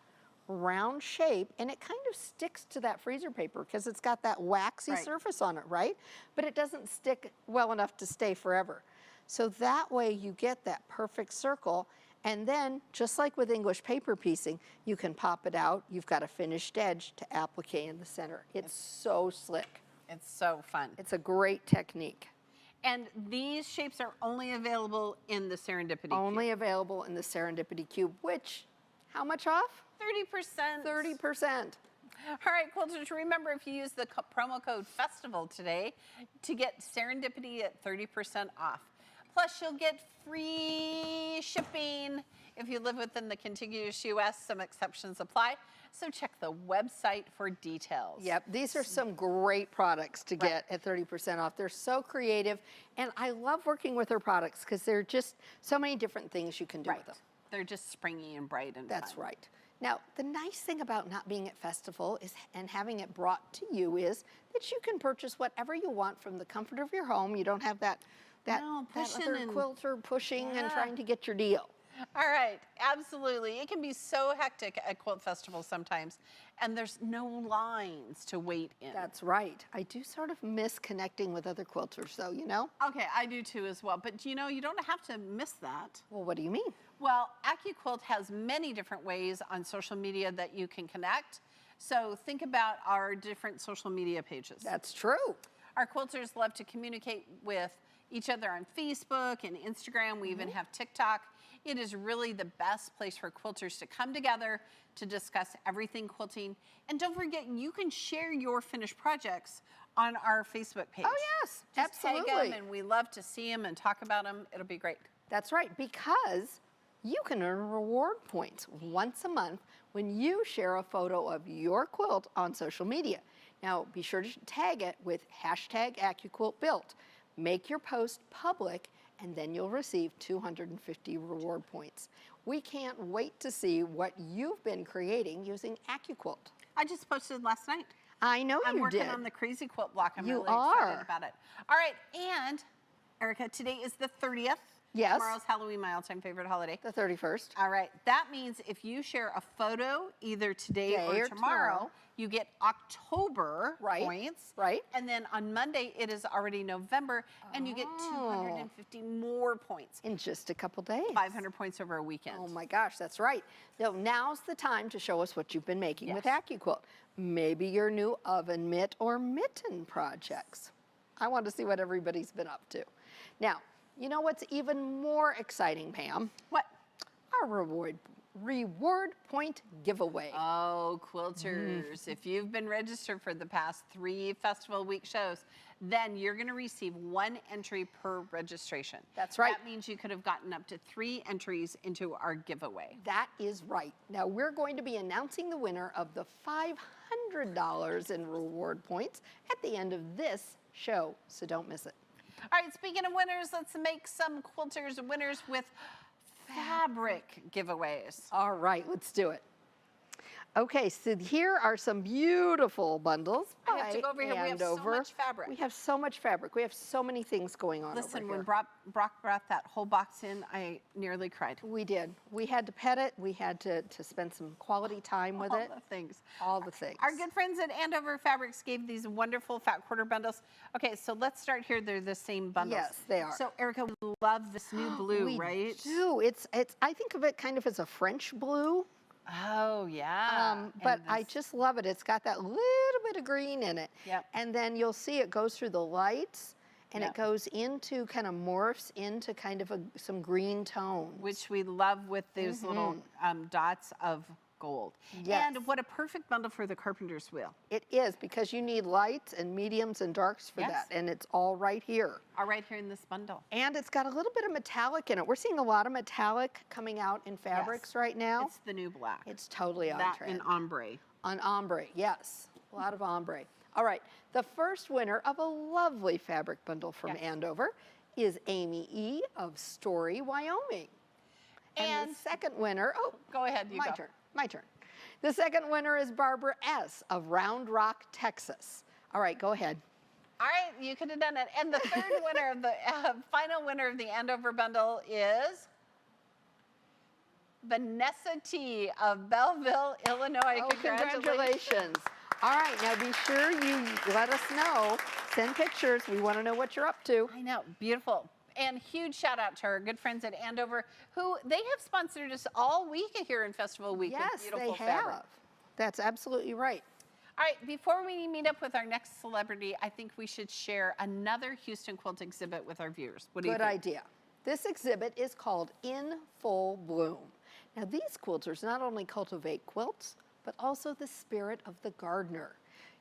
Speaker 2: round shape, and it kind of sticks to that freezer paper because it's got that waxy
Speaker 1: Right.
Speaker 2: surface on it, right? But it doesn't stick well enough to stay forever. So that way you get that perfect circle, and then just like with English paper piecing, you can pop it out. You've got a finished edge to applique in the center. It's so slick.
Speaker 1: It's so fun.
Speaker 2: It's a great technique.
Speaker 1: And these shapes are only available in the Serendipity Cube.
Speaker 2: Only available in the Serendipity Cube, which, how much off?
Speaker 1: 30%.
Speaker 2: 30%.
Speaker 1: All right, quilters, remember if you use the promo code FESTIVAL today to get Serendipity at 30% off. Plus, you'll get free shipping if you live within the contiguous U.S. Some exceptions apply. So check the website for details.
Speaker 2: Yep, these are some great products to get at 30% off. They're so creative, and I love working with their products because there are just so many different things you can do with them.
Speaker 1: They're just springy and bright and
Speaker 2: That's
Speaker 1: fun.
Speaker 2: right. Now, the nice thing about not being at Festival and having it brought to you is that you can purchase whatever you want from the comfort of your home. You don't have that
Speaker 1: pushing
Speaker 2: other
Speaker 1: and-
Speaker 2: quilter pushing and
Speaker 1: Yeah.
Speaker 2: trying to get your deal.
Speaker 1: All right, absolutely. It can be so hectic at Quilt Festival sometimes, and there's no lines to wait in.
Speaker 2: That's right. I do sort of miss connecting with other quilters, though, you know?
Speaker 1: Okay, I do too as well. But you know, you don't have to miss that.
Speaker 2: Well, what do you mean?
Speaker 1: Well, AccuQuilt has many different ways on social media that you can connect. So think about our different social media pages.
Speaker 2: That's true.
Speaker 1: Our quilters love to communicate with each other on Facebook and Instagram. We even have TikTok. It is really the best place for quilters to come together to discuss everything quilting. And don't forget, you can share your finished projects on our Facebook page.
Speaker 2: Oh, yes,
Speaker 1: Just tag
Speaker 2: absolutely.
Speaker 1: them, and we love to see them and talk about them. It'll be great.
Speaker 2: That's right, because you can earn reward points once a month when you share a photo of your quilt on social media. Now, be sure to tag it with hashtag AccuQuiltBuilt. Make your post public, and then you'll receive 250 reward points. We can't wait to see what you've been creating using AccuQuilt.
Speaker 1: I just posted last night.
Speaker 2: I know
Speaker 1: I'm
Speaker 2: you
Speaker 1: working
Speaker 2: did.
Speaker 1: on the crazy quilt block. I'm
Speaker 2: You
Speaker 1: really excited
Speaker 2: are.
Speaker 1: about it. All right, and Erica, today is the 30th.
Speaker 2: Yes.
Speaker 1: Tomorrow's Halloween, my all-time favorite holiday.
Speaker 2: The 31st.
Speaker 1: All right, that means if you share a photo either today
Speaker 2: Day
Speaker 1: or
Speaker 2: or
Speaker 1: tomorrow,
Speaker 2: tomorrow.
Speaker 1: you get October
Speaker 2: Right,
Speaker 1: points.
Speaker 2: right.
Speaker 1: And then on Monday, it is already November, and you get 250 more points.
Speaker 2: In just a couple days.
Speaker 1: 500 points over a weekend.
Speaker 2: Oh my gosh, that's right. Now, now's the time to show us what you've been making with AccuQuilt. Maybe your new oven mitt or mitten projects. I want to see what everybody's been up to. Now, you know what's even more exciting, Pam?
Speaker 1: What?
Speaker 2: Our reward point giveaway.
Speaker 1: Oh, quilters, if you've been registered for the past 3 Festival Week shows, then you're going to receive 1 entry per registration.
Speaker 2: That's right.
Speaker 1: That means you could have gotten up to 3 entries into our giveaway.
Speaker 2: That is right. Now, we're going to be announcing the winner of the $500 in reward points at the end of this show, so don't miss it.
Speaker 1: All right, speaking of winners, let's make some quilters winners with fabric giveaways.
Speaker 2: All right, let's do it. Okay, so here are some beautiful bundles.
Speaker 1: I have to go over here. We have so
Speaker 2: Andover.
Speaker 1: much fabric.
Speaker 2: We have so much fabric. We have so many things going on
Speaker 1: Listen,
Speaker 2: over
Speaker 1: when
Speaker 2: here.
Speaker 1: Brock brought that whole box in, I nearly cried.
Speaker 2: We did. We had to pet it. We had to spend some quality time with
Speaker 1: All
Speaker 2: it.
Speaker 1: the things.
Speaker 2: All the things.
Speaker 1: Our good friends at Andover Fabrics gave these wonderful fat quarter bundles. Okay, so let's start here. They're the same bundles.
Speaker 2: Yes, they are.
Speaker 1: So Erica, we love this new blue,
Speaker 2: we
Speaker 1: right?
Speaker 2: do. It's. I think of it kind of as a French blue.
Speaker 1: Oh yeah.
Speaker 2: But
Speaker 1: And
Speaker 2: I
Speaker 1: this-
Speaker 2: just love it. It's got that little bit of green in it.
Speaker 1: Yep.
Speaker 2: And then you'll see it goes through the lights, and
Speaker 1: Yep.
Speaker 2: it goes into kind of morphs into kind of some green tones.
Speaker 1: which we love with those little dots of gold.
Speaker 2: Yes.
Speaker 1: And what a perfect bundle for the carpenter's wheel.
Speaker 2: It is, because you need lights and mediums and darks for
Speaker 1: Yes.
Speaker 2: that, and it's all right here.
Speaker 1: All right here in this bundle.
Speaker 2: And it's got a little bit of metallic in it. We're seeing a lot of metallic coming out in fabrics
Speaker 1: Yes.
Speaker 2: right now.
Speaker 1: It's the new black.
Speaker 2: It's totally on
Speaker 1: that
Speaker 2: trend.
Speaker 1: in ombre.
Speaker 2: On ombre, yes. A lot of ombre. All right, the first winner of a lovely fabric bundle from
Speaker 1: Yes.
Speaker 2: Andover is Amy E. of Story, Wyoming. And the second winner,
Speaker 1: Go ahead, you
Speaker 2: my
Speaker 1: go.
Speaker 2: turn, my turn. The second winner is Barbara S. of Round Rock, Texas. All right, go ahead.
Speaker 1: All right, you could have done it. And the third winner of the final winner of the Andover bundle is Vanessa T. of Belleville, Illinois.
Speaker 2: Oh, congratulations. All right, now be sure you let us know. Send pictures. We want to know what you're up to.
Speaker 1: I know, beautiful. And huge shout out to our good friends at Andover, who they have sponsored us all week here in Festival Week with
Speaker 2: Yes,
Speaker 1: beautiful
Speaker 2: they
Speaker 1: fabric.
Speaker 2: have. That's absolutely right.
Speaker 1: All right, before we meet up with our next celebrity, I think we should share another Houston quilt exhibit with our viewers. What do you
Speaker 2: Good
Speaker 1: think?
Speaker 2: idea. This exhibit is called In Full Bloom. Now, these quilters not only cultivate quilts, but also the spirit of the gardener.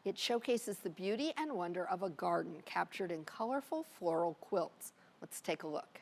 Speaker 2: It showcases the beauty and wonder of a garden captured in colorful floral quilts. Let's take a look.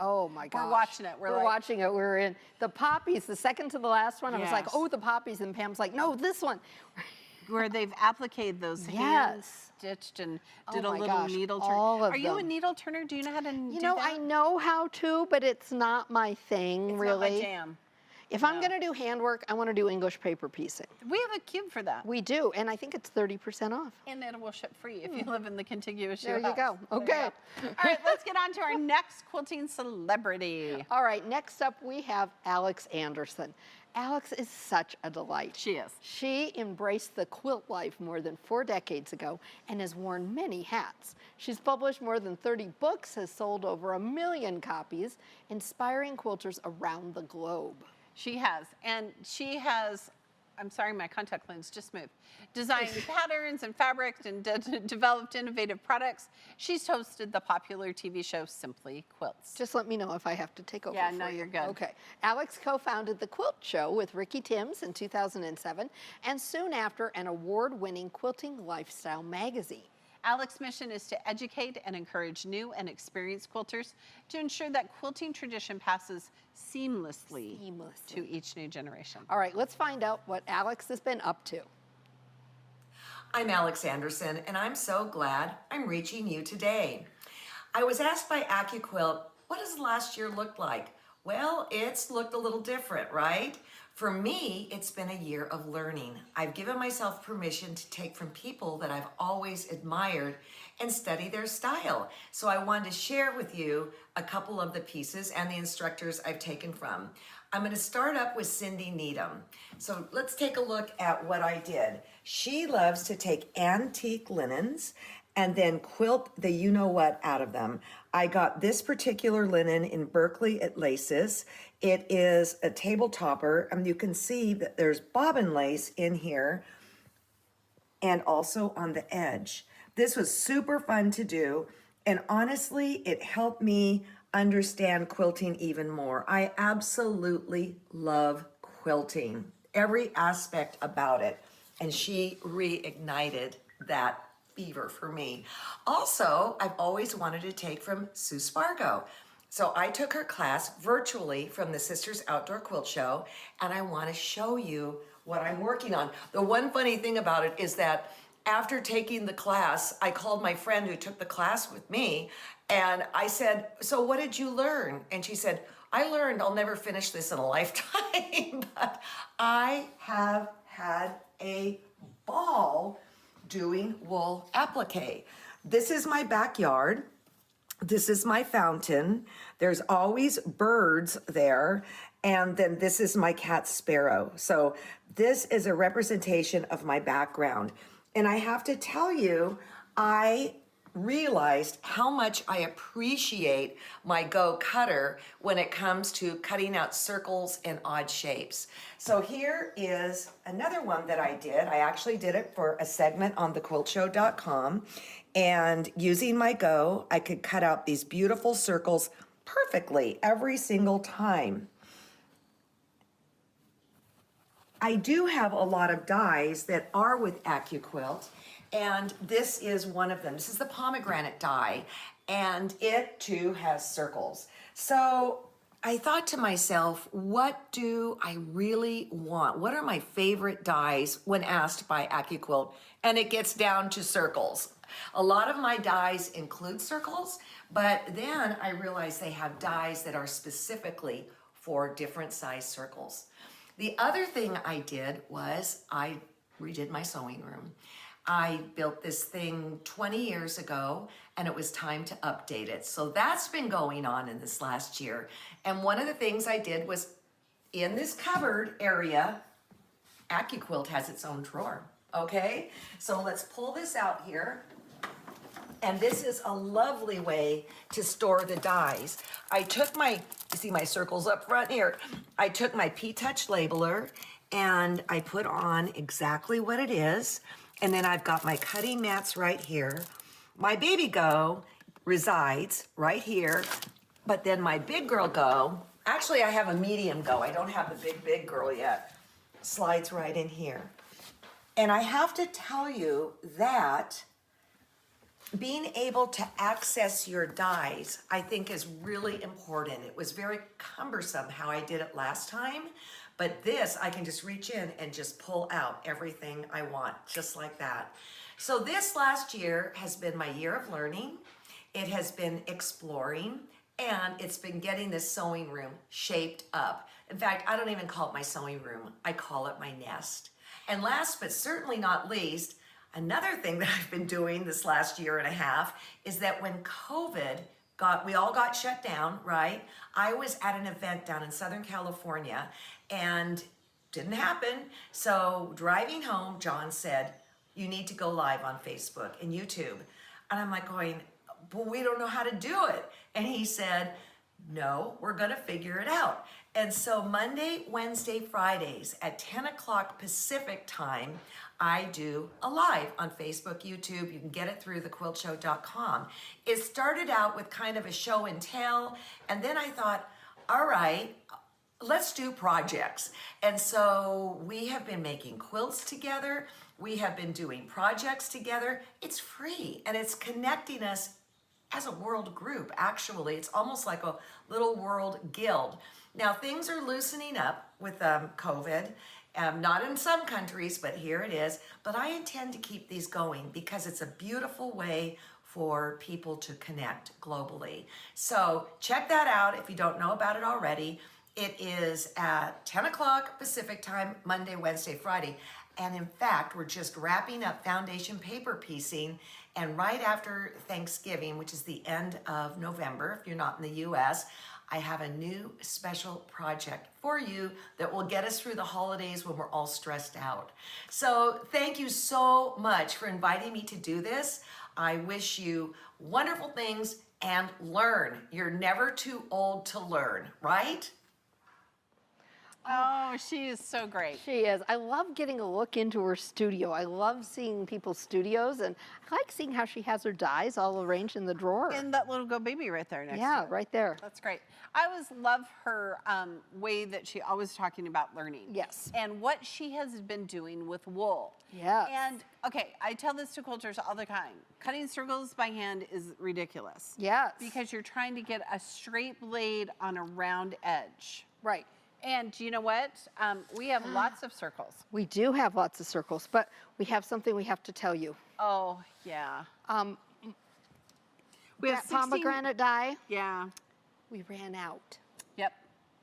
Speaker 2: Oh my gosh.
Speaker 1: We're watching it.
Speaker 2: We're watching it. We're in the poppies, the second to the last one. I was like,
Speaker 1: Yes.
Speaker 2: oh, the poppies. And Pam's like, no, this one.
Speaker 1: Where they've appliqued those hands,
Speaker 2: Yes.
Speaker 1: stitched, and
Speaker 2: Oh
Speaker 1: did a
Speaker 2: my
Speaker 1: little
Speaker 2: gosh,
Speaker 1: needle turn.
Speaker 2: all of
Speaker 1: Are you a
Speaker 2: them.
Speaker 1: needle turner? Do you know how to do
Speaker 2: You know,
Speaker 1: that?
Speaker 2: I know how to, but it's not my thing,
Speaker 1: It's
Speaker 2: really.
Speaker 1: not my jam.
Speaker 2: If I'm going to do handwork, I want to do English paper piecing.
Speaker 1: We have a cube for that.
Speaker 2: We do, and I think it's 30% off.
Speaker 1: And it will ship free if you live in the contiguous
Speaker 2: There you
Speaker 1: US.
Speaker 2: go.
Speaker 1: There you
Speaker 2: Okay.
Speaker 1: go. All right, let's get on to our next quilting celebrity.
Speaker 2: All right, next up we have Alex Anderson. Alex is such a delight.
Speaker 1: She is.
Speaker 2: She embraced the quilt life more than 4 decades ago and has worn many hats. She's published more than 30 books, has sold over 1 million copies, inspiring quilters around the globe.
Speaker 1: She has. And she has, I'm sorry, my contact lens just moved, designed patterns and fabrics and developed innovative products. She's hosted the popular TV show Simply Quilts.
Speaker 2: Just let me know if I have to take over
Speaker 1: Yeah,
Speaker 2: for
Speaker 1: no,
Speaker 2: you.
Speaker 1: you're good.
Speaker 2: Okay. Alex co-founded the Quilt Show with Ricky Timms in 2007 and soon after an award-winning quilting lifestyle magazine.
Speaker 1: Alex's mission is to educate and encourage new and experienced quilters to ensure that quilting tradition passes seamlessly to each new generation.
Speaker 2: All right, let's find out what Alex has been up to.
Speaker 4: I'm Alex Anderson, and I'm so glad I'm reaching you today. I was asked by AccuQuilt, what does last year look like? Well, it's looked a little different, right? For me, it's been a year of learning. I've given myself permission to take from people that I've always admired and study their style. So I wanted to share with you a couple of the pieces and the instructors I've taken from. I'm going to start up with Cindy Needham. So let's take a look at what I did. She loves to take antique linens and then quilt the you-know-what out of them. I got this particular linen in Berkeley at Laces. It is a table topper, and you can see that there's bobbin lace in here and also on the edge. This was super fun to do, and honestly, it helped me understand quilting even more. I absolutely love quilting, every aspect about it. And she reignited that fever for me. Also, I've always wanted to take from Sue Spargo. So I took her class virtually from the Sisters Outdoor Quilt Show, and I want to show you what I'm working on. The one funny thing about it is that after taking the class, I called my friend who took the class with me, and I said, so what did you learn? And she said, I learned I'll never finish this in a lifetime, but I have had a ball doing wool applique. This is my backyard. This is my fountain. There's always birds there. And then this is my cat Sparrow. So this is a representation of my background. And I have to tell you, I realized how much I appreciate my Go cutter when it comes to cutting out circles and odd shapes. So here is another one that I did. I actually did it for a segment on thequiltshow.com, and using my Go, I could cut out these beautiful circles perfectly every single time. I do have a lot of dies that are with AccuQuilt, and this is one of them. This is the pomegranate die, and it too has circles. So I thought to myself, what do I really want? What are my favorite dies when asked by AccuQuilt? And it gets down to circles. A lot of my dies include circles, but then I realized they have dies that are specifically for different size circles. The other thing I did was I redid my sewing room. I built this thing 20 years ago, and it was time to update it. So that's been going on in this last year. And one of the things I did was in this cupboard area, AccuQuilt has its own drawer, okay? So let's pull this out here. And this is a lovely way to store the dies. I took my, you see my circles up front here. I took my P-Touch labeler and I put on exactly what it is. And then I've got my cutting mats right here. My baby Go resides right here, but then my big girl Go, actually I have a medium Go. I don't have the big girl yet. Slides right in here. And I have to tell you that being able to access your dies, I think, is really important. It was very cumbersome how I did it last time, but this, I can just reach in and just pull out everything I want, just like that. So this last year has been my year of learning. It has been exploring, and it's been getting this sewing room shaped up. In fact, I don't even call it my sewing room. I call it my nest. And last but certainly not least, another thing that I've been doing this last year and a half is that when COVID we all got shut down, right? I was at an event down in Southern California and didn't happen. So driving home, John said, you need to go live on Facebook and YouTube. And I'm like going, but we don't know how to do it. And he said, no, we're gonna figure it out. And so Monday, Wednesday, Fridays at 10 o'clock Pacific time, I do a live on Facebook, YouTube. You can get it through thequiltshow.com. It started out with kind of a show and tell, and then I thought, all right, let's do projects. And so we have been making quilts together. We have been doing projects together. It's free, and it's connecting us as a world group, actually. It's almost like a little world guild. Now, things are loosening up with COVID. Not in some countries, but here it is. But I intend to keep these going because it's a beautiful way for people to connect globally. So check that out if you don't know about it already. It is at 10 o'clock Pacific time, Monday, Wednesday, Friday. And in fact, we're just wrapping up foundation paper piecing. And right after Thanksgiving, which is the end of November, if you're not in the US, I have a new special project for you that will get us through the holidays when we're all stressed out. So thank you so much for inviting me to do this. I wish you wonderful things and learn. You're never too old to learn, right?
Speaker 1: Oh, she is so great.
Speaker 2: She is. I love getting a look into her studio. I love seeing people's studios, and I like seeing how she has her dies all arranged in the drawer.
Speaker 1: And that little Go Baby right there next to
Speaker 2: Yeah,
Speaker 1: it.
Speaker 2: right there.
Speaker 1: That's great. I always love her way that she always talking about learning.
Speaker 2: Yes.
Speaker 1: And what she has been doing with wool.
Speaker 2: Yes.
Speaker 1: And okay, I tell this to quilters all the time. Cutting circles by hand is ridiculous.
Speaker 2: Yes.
Speaker 1: Because you're trying to get a straight blade on a round edge.
Speaker 2: Right.
Speaker 1: And you know what? We have lots of circles.
Speaker 2: We do have lots of circles, but we have something we have to tell you.
Speaker 1: Oh, yeah. We have
Speaker 2: That
Speaker 1: 16
Speaker 2: pomegranate die,
Speaker 1: Yeah.
Speaker 2: we ran out.
Speaker 1: Yep.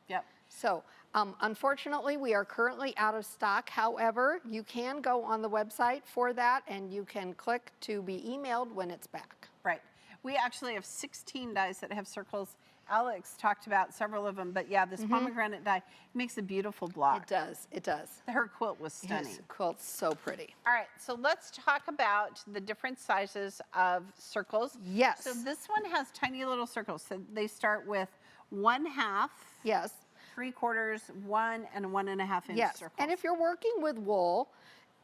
Speaker 1: Yep.
Speaker 2: So, unfortunately, we are currently out of stock. However, you can go on the website for that, and you can click to be emailed when it's back.
Speaker 1: Right. We actually have 16 dies that have circles. Alex talked about several of them, but yeah, this pomegranate die makes a beautiful block.
Speaker 2: It does. It does.
Speaker 1: Her quilt was stunning.
Speaker 2: Yes, quilt's so pretty.
Speaker 1: All right, so let's talk about the different sizes of circles.
Speaker 2: Yes.
Speaker 1: So this one has tiny little circles. So they start with 1/2,
Speaker 2: Yes.
Speaker 1: 3/4, 1 and 1.5 inch
Speaker 2: Yes.
Speaker 1: circles.
Speaker 2: And if you're working with wool,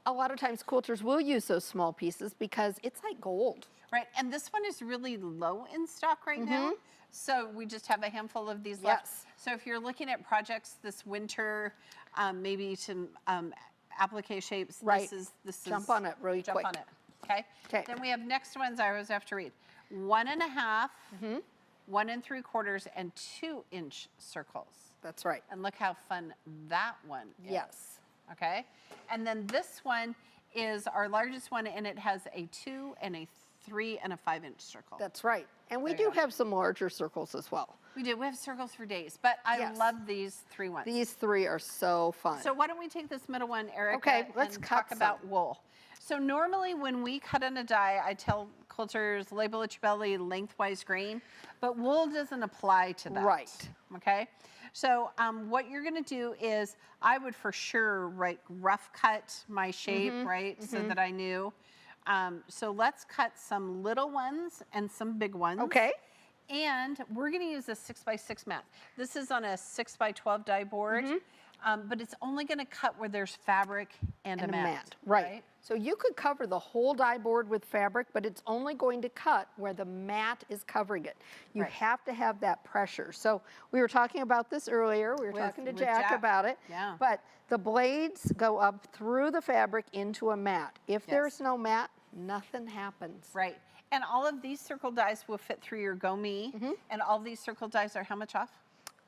Speaker 2: a lot of times quilters will use those small pieces because it's like gold.
Speaker 1: Right, and this one is really low in stock right now. So we just have a handful of these left.
Speaker 2: Yes.
Speaker 1: So if you're looking at projects this winter, maybe some applique shapes,
Speaker 2: Right.
Speaker 1: this
Speaker 2: Jump
Speaker 1: is,
Speaker 2: on it really
Speaker 1: jump
Speaker 2: quick.
Speaker 1: on it. Okay.
Speaker 2: 'Kay.
Speaker 1: Then we have next ones I always have to read: 1.5, 1 3/4, and 2-inch circles.
Speaker 2: That's right.
Speaker 1: And look how fun that one is.
Speaker 2: Yes.
Speaker 1: Okay. And then this one is our largest one, and it has a 2 and a 3 and a 5-inch circle.
Speaker 2: That's right. And we
Speaker 1: There you
Speaker 2: do
Speaker 1: go.
Speaker 2: have some larger circles as well.
Speaker 1: We do. We have circles for days, but I
Speaker 2: Yes.
Speaker 1: love these 3 ones.
Speaker 2: These 3 are so fun.
Speaker 1: So why don't we take this middle one, Erica,
Speaker 2: Okay, let's
Speaker 1: and
Speaker 2: cut
Speaker 1: talk about
Speaker 2: some.
Speaker 1: wool. So normally when we cut on a die, I tell quilters, label at your belly, lengthwise grain, but wool doesn't apply to that.
Speaker 2: Right.
Speaker 1: Okay. So what you're going to do is I would for sure rough cut my shape, right, so that I knew. So let's cut some little ones and some big ones.
Speaker 2: Okay.
Speaker 1: And we're going to use a 6x6 mat. This is on a 6x12 die board, but it's only going to cut where there's fabric and a mat.
Speaker 2: Right. So you could cover the whole die board with fabric, but it's only going to cut where the mat is covering it. You
Speaker 1: Right.
Speaker 2: have to have that pressure. So we were talking about this earlier. We were talking to
Speaker 1: with
Speaker 2: Jack
Speaker 1: Jack.
Speaker 2: about it.
Speaker 1: Yeah.
Speaker 2: But the blades go up through the fabric into a mat. If there's no mat, nothing happens.
Speaker 1: Right. And all of these circle dies will fit through your Go Me. And all these circle dies are how much off?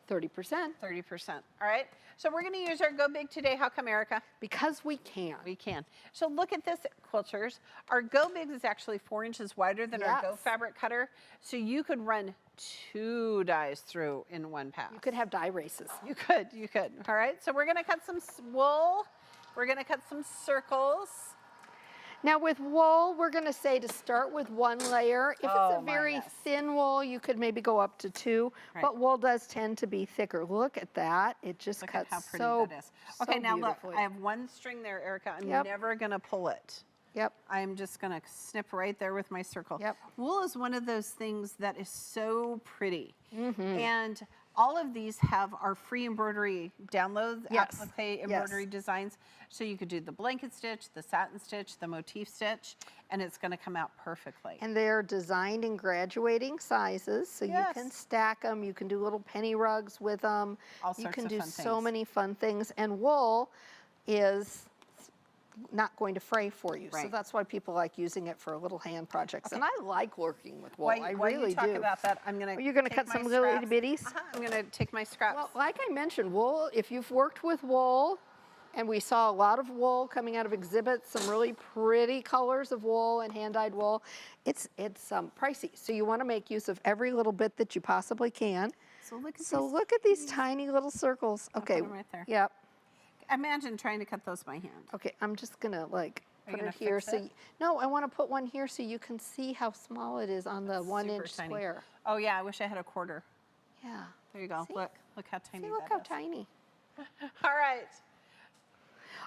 Speaker 2: 30%.
Speaker 1: 30%. All right. So we're going to use our Go Big today. How come, Erica?
Speaker 2: Because we can.
Speaker 1: We can. So look at this, quilters. Our Go Big is actually 4 inches wider than our Go
Speaker 2: Yes.
Speaker 1: Fabric Cutter. So you could run 2 dies through in one pass.
Speaker 2: You could have die races.
Speaker 1: You could. All right. So we're going to cut some wool. We're going to cut some circles.
Speaker 2: Now with wool, we're going to say to start with 1 layer. If
Speaker 1: Oh,
Speaker 2: it's a
Speaker 1: my,
Speaker 2: very
Speaker 1: yes.
Speaker 2: thin wool, you could maybe go up to 2,
Speaker 1: Right.
Speaker 2: but wool does tend to be thicker. Look at that. It just
Speaker 1: Look at
Speaker 2: cuts
Speaker 1: how pretty
Speaker 2: so,
Speaker 1: that is. Okay,
Speaker 2: so
Speaker 1: now look,
Speaker 2: beautifully.
Speaker 1: I have 1 string there, Erica. I'm
Speaker 2: Yep.
Speaker 1: never going to pull it.
Speaker 2: Yep.
Speaker 1: I'm just going to snip right there with my circle.
Speaker 2: Yep.
Speaker 1: Wool is one of those things that is so pretty.
Speaker 2: Mm-hmm.
Speaker 1: And all of these have our free embroidery downloads,
Speaker 2: Yes.
Speaker 1: applique
Speaker 2: Yes.
Speaker 1: embroidery designs. So you could do the blanket stitch, the satin stitch, the motif stitch, and it's going to come out perfectly.
Speaker 2: And they're designed in graduating sizes, so
Speaker 1: Yes.
Speaker 2: you can stack them. You can do little penny rugs with them.
Speaker 1: All
Speaker 2: You
Speaker 1: sorts
Speaker 2: can
Speaker 1: of
Speaker 2: do
Speaker 1: fun
Speaker 2: so
Speaker 1: things.
Speaker 2: many fun things. And wool is not going to fray for you. So
Speaker 1: Right.
Speaker 2: that's why people like using it for little hand projects. And I like working with wool.
Speaker 1: While
Speaker 2: I
Speaker 1: while
Speaker 2: really
Speaker 1: you talk
Speaker 2: do.
Speaker 1: about that, I'm going to.
Speaker 2: You're gonna cut some little itty bitties?
Speaker 1: I'm going to take my scraps.
Speaker 2: Well, like I mentioned, wool, if you've worked with wool, and we saw a lot of wool coming out of exhibits, some really pretty colors of wool and hand-dyed wool, it's pricey. So you want to make use of every little bit that you possibly can.
Speaker 1: So look at
Speaker 2: So
Speaker 1: these.
Speaker 2: look at these tiny little circles.
Speaker 1: I'll
Speaker 2: Okay.
Speaker 1: put 'em right there.
Speaker 2: Yep.
Speaker 1: Imagine trying to cut those by hand.
Speaker 2: Okay, I'm just gonna like
Speaker 1: Are you
Speaker 2: put it
Speaker 1: gonna
Speaker 2: here.
Speaker 1: fix
Speaker 2: So
Speaker 1: it?
Speaker 2: no, I want to put one here so you can see how small it is on the
Speaker 1: Super
Speaker 2: 1-inch
Speaker 1: tiny.
Speaker 2: square.
Speaker 1: Oh yeah, I wish I had a quarter.
Speaker 2: Yeah.
Speaker 1: There you go.
Speaker 2: See?
Speaker 1: Look how tiny
Speaker 2: See, look
Speaker 1: that
Speaker 2: how
Speaker 1: is.
Speaker 2: tiny.
Speaker 1: All right.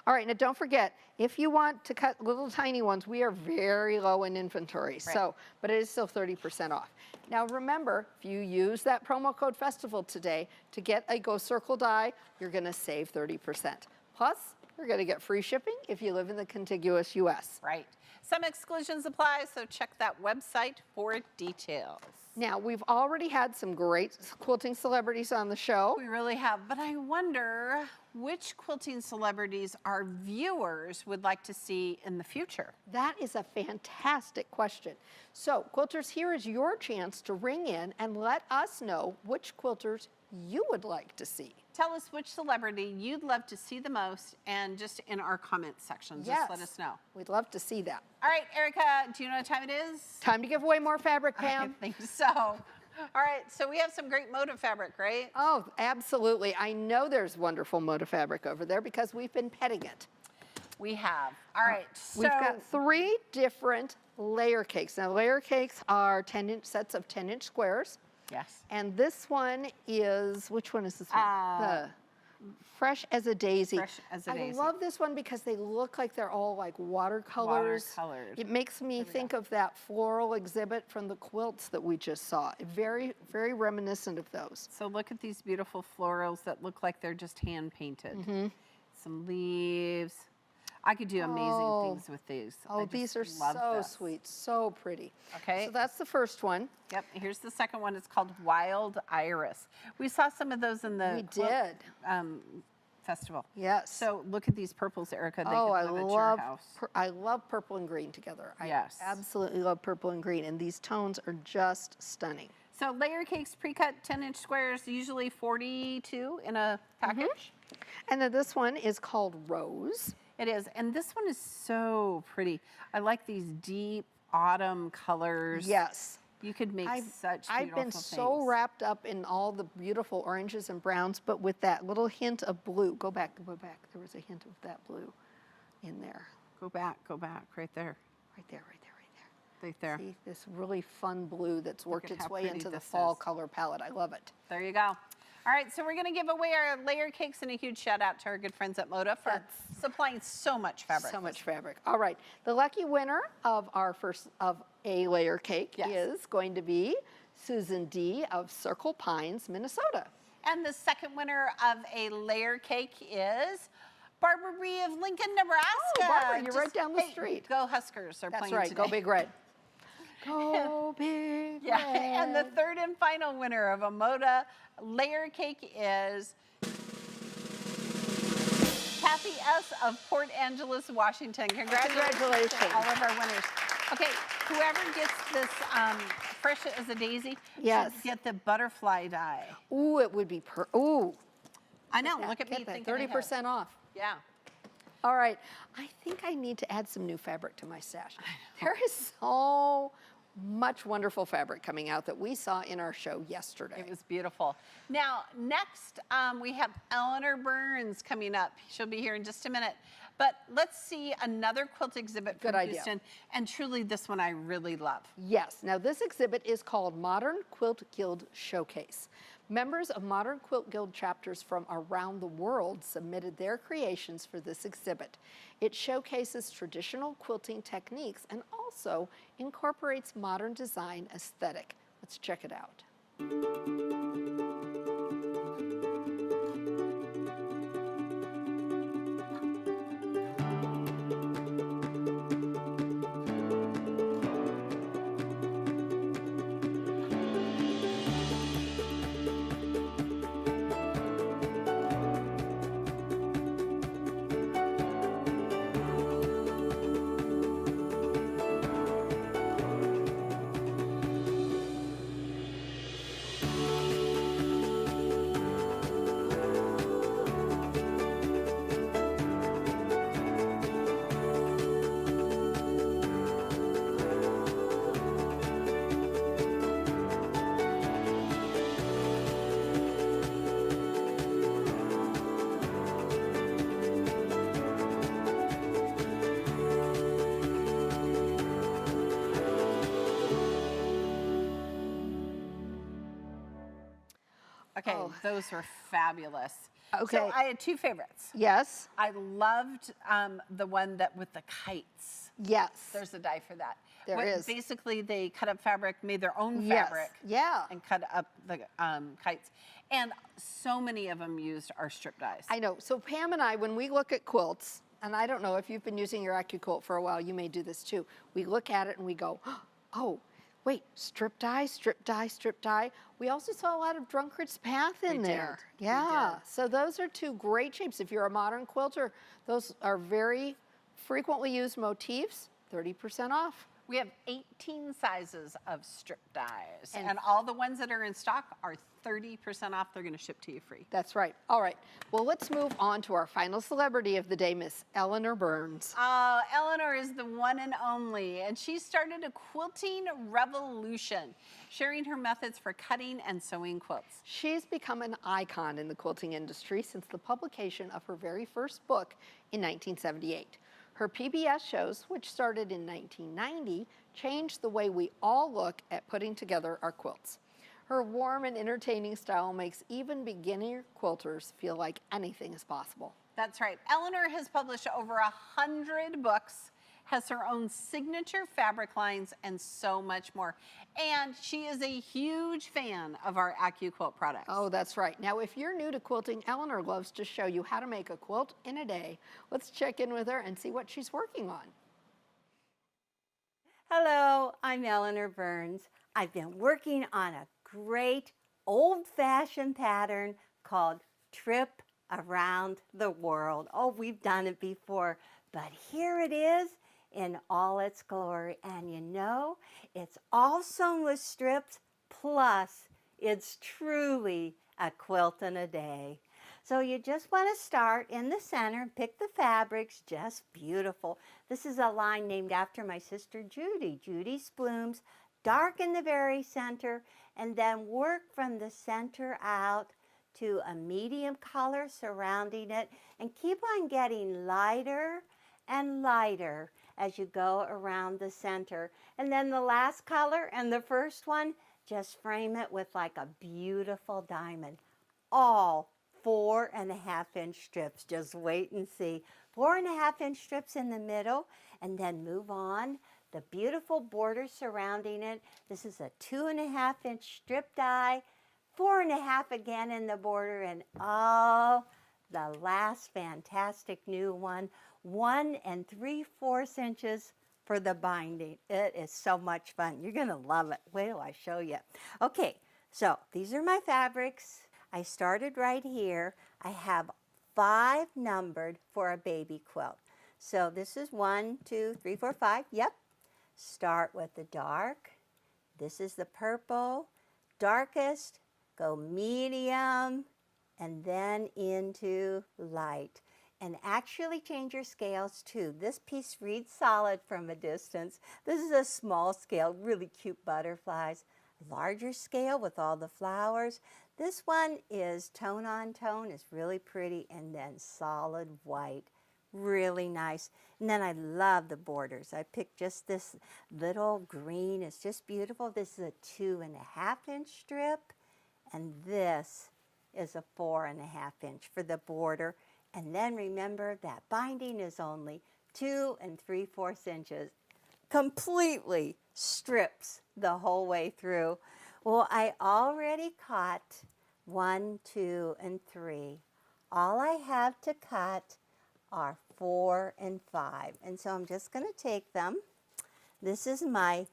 Speaker 2: All right, now don't forget, if you want to cut little tiny ones, we are very low in inventory.
Speaker 1: Right.
Speaker 2: So, but it is still 30% off. Now remember, if you use that promo code FESTIVAL today to get a Go Circle die, you're gonna save 30%. Plus, you're gonna get free shipping if you live in the contiguous US.
Speaker 1: Right. Some exclusions apply, so check that website for details.
Speaker 2: Now, we've already had some great quilting celebrities on the show.
Speaker 1: We really have, but I wonder which quilting celebrities our viewers would like to see in the future.
Speaker 2: That is a fantastic question. So, quilters, here is your chance to ring in and let us know which quilters you would like to see.
Speaker 1: Tell us which celebrity you'd love to see the most, and just in our comments section, just let us know.
Speaker 2: We'd love to see that.
Speaker 1: All right, Erica, do you know what time it is?
Speaker 2: Time to give away more fabric, Pam.
Speaker 1: I think so. All right, so we have some great motive fabric, right?
Speaker 2: Oh, absolutely. I know there's wonderful motive fabric over there because we've been petting it.
Speaker 1: We have. All right, so
Speaker 2: We've got 3 different layer cakes. Now, layer cakes are 10-inch sets of 10-inch squares.
Speaker 1: yes.
Speaker 2: And this one is, which one is this one? The Fresh as a Daisy.
Speaker 1: Fresh as a Daisy.
Speaker 2: I love this one because they look like they're all like watercolors.
Speaker 1: Watercolored.
Speaker 2: It makes me think of that floral exhibit from the quilts that we just saw. Very, very reminiscent of those.
Speaker 1: So look at these beautiful florals that look like they're just hand painted.
Speaker 2: Mm-hmm.
Speaker 1: Some leaves. I could do amazing things with these. I
Speaker 2: Oh,
Speaker 1: just
Speaker 2: these are
Speaker 1: love
Speaker 2: so
Speaker 1: this.
Speaker 2: sweet, so pretty.
Speaker 1: Okay.
Speaker 2: So that's the first one.
Speaker 1: Yep, here's the second one. It's called Wild Iris. We saw some of those in the
Speaker 2: We
Speaker 1: quilt,
Speaker 2: did.
Speaker 1: festival.
Speaker 2: Yes.
Speaker 1: So look at these purples, Erica. They
Speaker 2: Oh,
Speaker 1: could
Speaker 2: I
Speaker 1: live at your
Speaker 2: love
Speaker 1: house.
Speaker 2: I love purple and green together.
Speaker 1: Yes.
Speaker 2: I absolutely love purple and green, and these tones are just stunning.
Speaker 1: So layer cakes, pre-cut 10-inch squares, usually 42 in a package.
Speaker 2: And then this one is called Rose.
Speaker 1: It is, and this one is so pretty. I like these deep autumn colors.
Speaker 2: Yes.
Speaker 1: You could make such beautiful
Speaker 2: I've been
Speaker 1: things.
Speaker 2: so wrapped up in all the beautiful oranges and browns, but with that little hint of blue. Go back, go back. There was a hint of that blue in there.
Speaker 1: Go back, right there.
Speaker 2: Right there, right there, right there.
Speaker 1: Right there.
Speaker 2: See, this really fun blue that's worked
Speaker 1: at
Speaker 2: its
Speaker 1: how
Speaker 2: way
Speaker 1: pretty
Speaker 2: into the
Speaker 1: this
Speaker 2: fall
Speaker 1: is.
Speaker 2: color palette. I love it.
Speaker 1: There you go. All right, so we're going to give away our layer cakes, and a huge shout out to our good friends at Moda for supplying so much fabric.
Speaker 2: So much fabric. All right. The lucky winner of our first of a layer cake is going to be Susan D. of Circle Pines, Minnesota.
Speaker 1: And the second winner of a layer cake is Barbara Ree of Lincoln, Nebraska.
Speaker 2: Oh, Barbara, you're right down the street.
Speaker 1: Go Huskers. They're
Speaker 2: That's
Speaker 1: playing
Speaker 2: right.
Speaker 1: today.
Speaker 2: Go Big Red. Go Big
Speaker 1: Yeah,
Speaker 2: Red.
Speaker 1: and the third and final winner of a Moda layer cake is Kathy S. of Port Angeles, Washington. Congratulations to all of our winners. Okay, whoever gets this Fresh as a Daisy should get the butterfly die.
Speaker 2: Ooh, it would be ooh.
Speaker 1: I know, look at me
Speaker 2: Get that
Speaker 1: thinking
Speaker 2: 30% off.
Speaker 1: Yeah.
Speaker 2: All right, I think I need to add some new fabric to my stash. There is so much wonderful fabric coming out that we saw in our show yesterday.
Speaker 1: It was beautiful. Now, next we have Eleanor Burns coming up. She'll be here in just a minute. But let's see another quilt exhibit from Houston. And truly, this one I really love.
Speaker 2: Yes. Now, this exhibit is called Modern Quilt Guild Showcase. Members of Modern Quilt Guild chapters from around the world submitted their creations for this exhibit. It showcases traditional quilting techniques and also incorporates modern design aesthetic. Let's check it out.
Speaker 1: Okay,
Speaker 2: Oh.
Speaker 1: those were fabulous.
Speaker 2: Okay.
Speaker 1: So I had two favorites.
Speaker 2: Yes.
Speaker 1: I loved the one that with the kites.
Speaker 2: Yes.
Speaker 1: There's a die for that.
Speaker 2: There is.
Speaker 1: Basically, they cut up fabric, made their own
Speaker 2: Yes.
Speaker 1: fabric.
Speaker 2: Yeah.
Speaker 1: And cut up the kites. And so many of them used our strip dies.
Speaker 2: I know. So Pam and I, when we look at quilts, and I don't know if you've been using your AccuQuilt for a while, you may do this too. We look at it and we go, oh, wait, strip die, strip die, strip die. We also saw a lot of Drunkard's Path in there.
Speaker 1: did. We
Speaker 2: Yeah.
Speaker 1: did.
Speaker 2: So those are two great shapes. If you're a modern quilter, those are very frequently used motifs, 30% off.
Speaker 1: We have 18 sizes of strip dies.
Speaker 2: And-
Speaker 1: And all the ones that are in stock are 30% off. They're going to ship to you free.
Speaker 2: That's right. All right. Well, let's move on to our final celebrity of the day, Miss Eleanor Burns.
Speaker 1: Eleanor is the one and only, and she started a quilting revolution, sharing her methods for cutting and sewing quilts.
Speaker 2: She's become an icon in the quilting industry since the publication of her very first book in 1978. Her PBS shows, which started in 1990, changed the way we all look at putting together our quilts. Her warm and entertaining style makes even beginner quilters feel like anything is possible.
Speaker 1: That's right. Eleanor has published over 100 books, has her own signature fabric lines, and so much more. And she is a huge fan of our AccuQuilt products.
Speaker 2: Oh, that's right. Now, if you're new to quilting, Eleanor loves to show you how to make a quilt in a day. Let's check in with her and see what she's working on.
Speaker 5: Hello, I'm Eleanor Burns. I've been working on a great old-fashioned pattern called Trip Around the World. Oh, we've done it before, but here it is in all its glory. And you know, it's all sewn with strips, plus it's truly a quilt in a day. So you just want to start in the center and pick the fabrics, just beautiful. This is a line named after my sister Judy. Judy's blooms, dark in the very center, and then work from the center out to a medium color surrounding it, and keep on getting lighter and lighter as you go around the center. And then the last color and the first one, just frame it with like a beautiful diamond. All 4.5-inch strips. Just wait and see. 4.5-inch strips in the middle, and then move on. The beautiful border surrounding it. This is a 2.5-inch strip die, 4.5 again in the border, and oh, the last fantastic new one, 1 3/4 inches for the binding. It is so much fun. You're gonna love it. Wait till I show you. Okay, so these are my fabrics. I started right here. I have 5 numbered for a baby quilt. So this is 1, 2, 3, 4, 5. Yep. Start with the dark. This is the purple. Darkest, go medium, and then into light. And actually change your scales too. This piece reads solid from a distance. This is a small scale, really cute butterflies. Larger scale with all the flowers. This one is tone on tone, it's really pretty, and then solid white. Really nice. And then I love the borders. I picked just this little green. It's just beautiful. This is a 2.5-inch strip, and this is a 4.5-inch for the border. And then remember that binding is only 2 3/4 inches. Completely strips the whole way through. Well, I already cut 1, 2, and 3. All I have to cut are 4 and 5. And so I'm just going to take them. This is my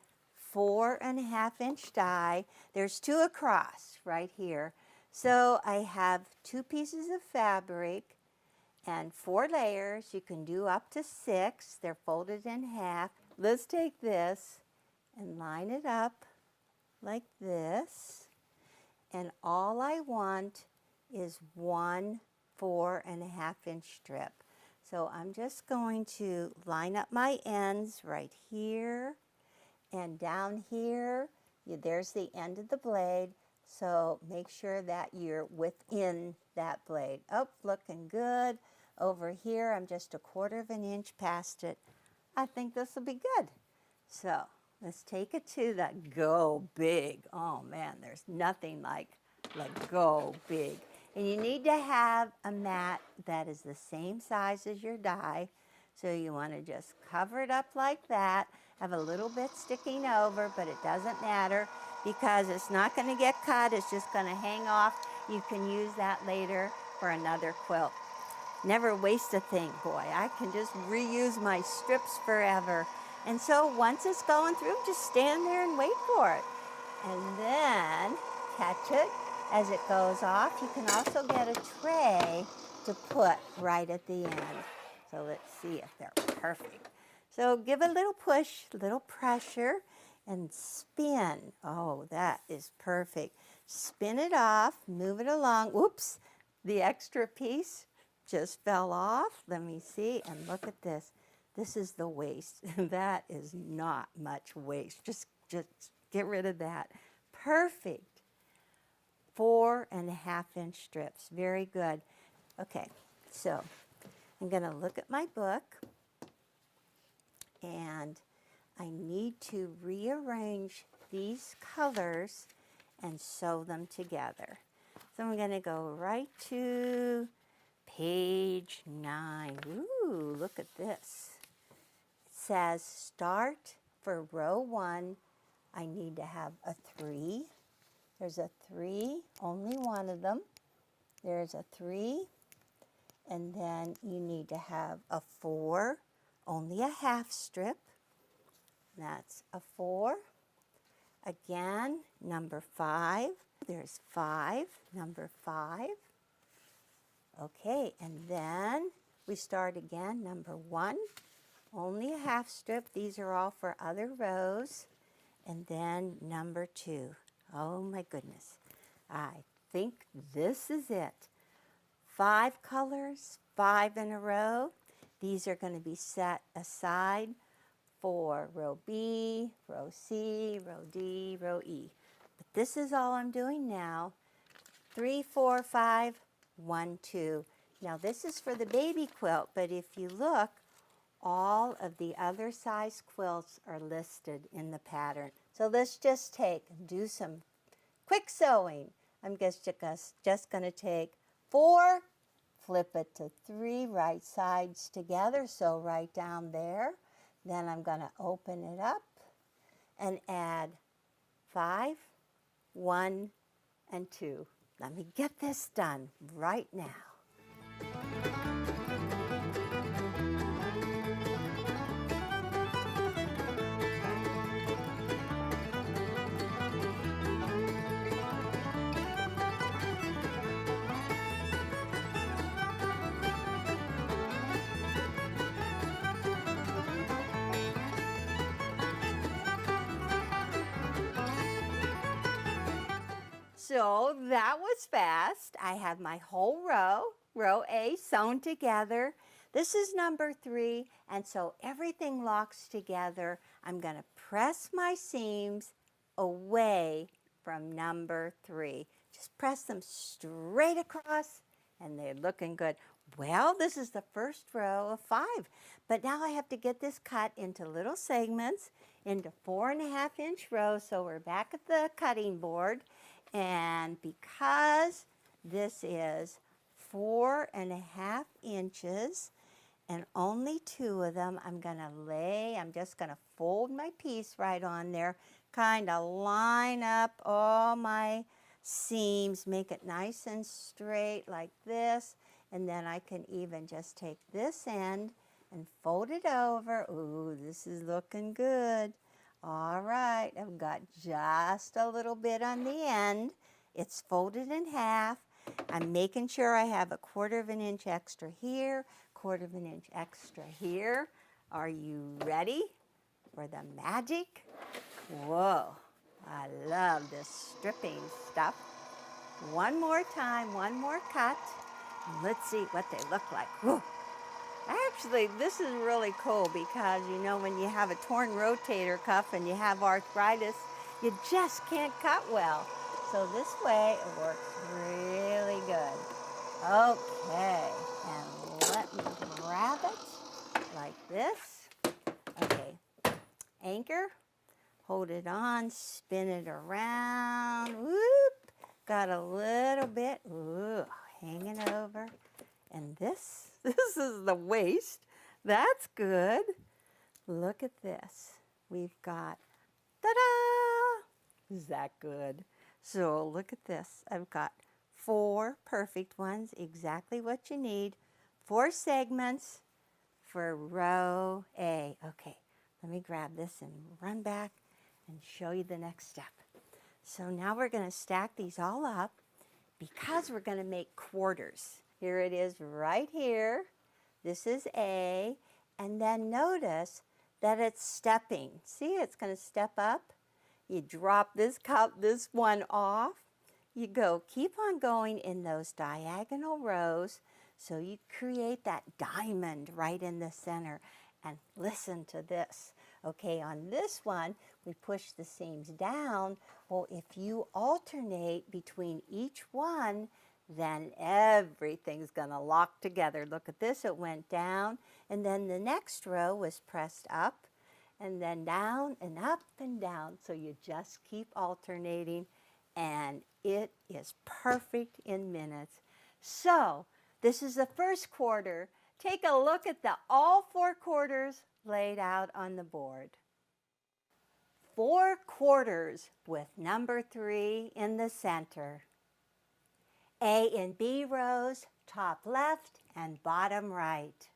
Speaker 5: 4.5-inch die. There's 2 across right here. So I have 2 pieces of fabric and 4 layers. You can do up to 6. They're folded in half. Let's take this and line it up like this. And all I want is 1 4.5-inch strip. So I'm just going to line up my ends right here and down here. There's the end of the blade. So make sure that you're within that blade. Oh, looking good. Over here, I'm just 1/4 inch past it. I think this will be good. So let's take it to the go big. Oh man, there's nothing like like go big. And you need to have a mat that is the same size as your die. So you want to just cover it up like that. Have a little bit sticking over, but it doesn't matter because it's not going to get cut. It's just going to hang off. You can use that later for another quilt. Never waste a thing, boy. I can just reuse my strips forever. And so once it's going through, just stand there and wait for it. And then catch it as it goes off. You can also get a tray to put right at the end. So let's see if they're perfect. So give a little push, a little pressure, and spin. Oh, that is perfect. Spin it off, move it along. Oops, the extra piece just fell off. Let me see, and look at this. This is the waste. That is not much waste. Just get rid of that. Perfect. 4.5-inch strips. Very good. Okay, so I'm going to look at my book, and I need to rearrange these colors and sew them together. So I'm going to go right to page 9. Ooh, look at this. It says start for row 1. I need to have a 3. There's a 3, only one of them. There's a 3. And then you need to have a 4, only a half strip. That's a 4. Again, number 5. There's 5, number 5. Okay, and then we start again, number 1. Only a half strip. These are all for other rows. And then number 2. Oh my goodness. I think this is it. 5 colors, 5 in a row. These are going to be set aside for row B, row C, row D, row E. But this is all I'm doing now. 3, 4, 5, 1, 2. Now this is for the baby quilt, but if you look, all of the other size quilts are listed in the pattern. So let's just do some quick sewing. I'm just going to take 4, flip it to 3 right sides together, sew right down there. Then I'm going to open it up and add 5, 1, and 2. Let me get this done right now. So that was fast. I have my whole row A sewn together. This is number 3, and so everything locks together. I'm going to press my seams away from number 3. Just press them straight across, and they're looking good. Well, this is the first row of 5, but now I have to get this cut into little segments, into 4.5-inch rows, so we're back at the cutting board. And because this is 4.5 inches and only 2 of them, I'm just going to fold my piece right on there, kind of line up all my seams, make it nice and straight like this, and then I can even just take this end and fold it over. Ooh, this is looking good. All right, I've got just a little bit on the end. It's folded in half. I'm making sure I have 1/4 inch extra here, 1/4 inch extra here. Are you ready for the magic? Whoa, I love this stripping stuff. One more time, one more cut. Let's see what they look like. Whew. Actually, this is really cool because, you know, when you have a torn rotator cuff and you have arthritis, you just can't cut well. So this way, it works really good. Okay, and let me grab it like this. Okay, anchor, hold it on, spin it around, whoop, got a little bit, ooh, hanging over. And this is the waist. That's good. Look at this. We've got, ta-da! Is that good? So look at this. I've got 4 perfect ones, exactly what you need. 4 segments for row A. Okay, let me grab this and run back and show you the next step. So now we're going to stack these all up because we're going to make quarters. Here it is right here. This is A, and then notice that it's stepping. See, it's going to step up. You drop this one off. You go, keep on going in those diagonal rows so you create that diamond right in the center. And listen to this. Okay, on this one, we push the seams down. Well, if you alternate between each one, then everything's gonna lock together. Look at this, it went down, and then the next row was pressed up, and then down and up and down. So you just keep alternating, and it is perfect in minutes. So this is the first quarter. Take a look at all 4 quarters laid out on the board. 4 quarters with number 3 in the center. A and B rows, top left and bottom right.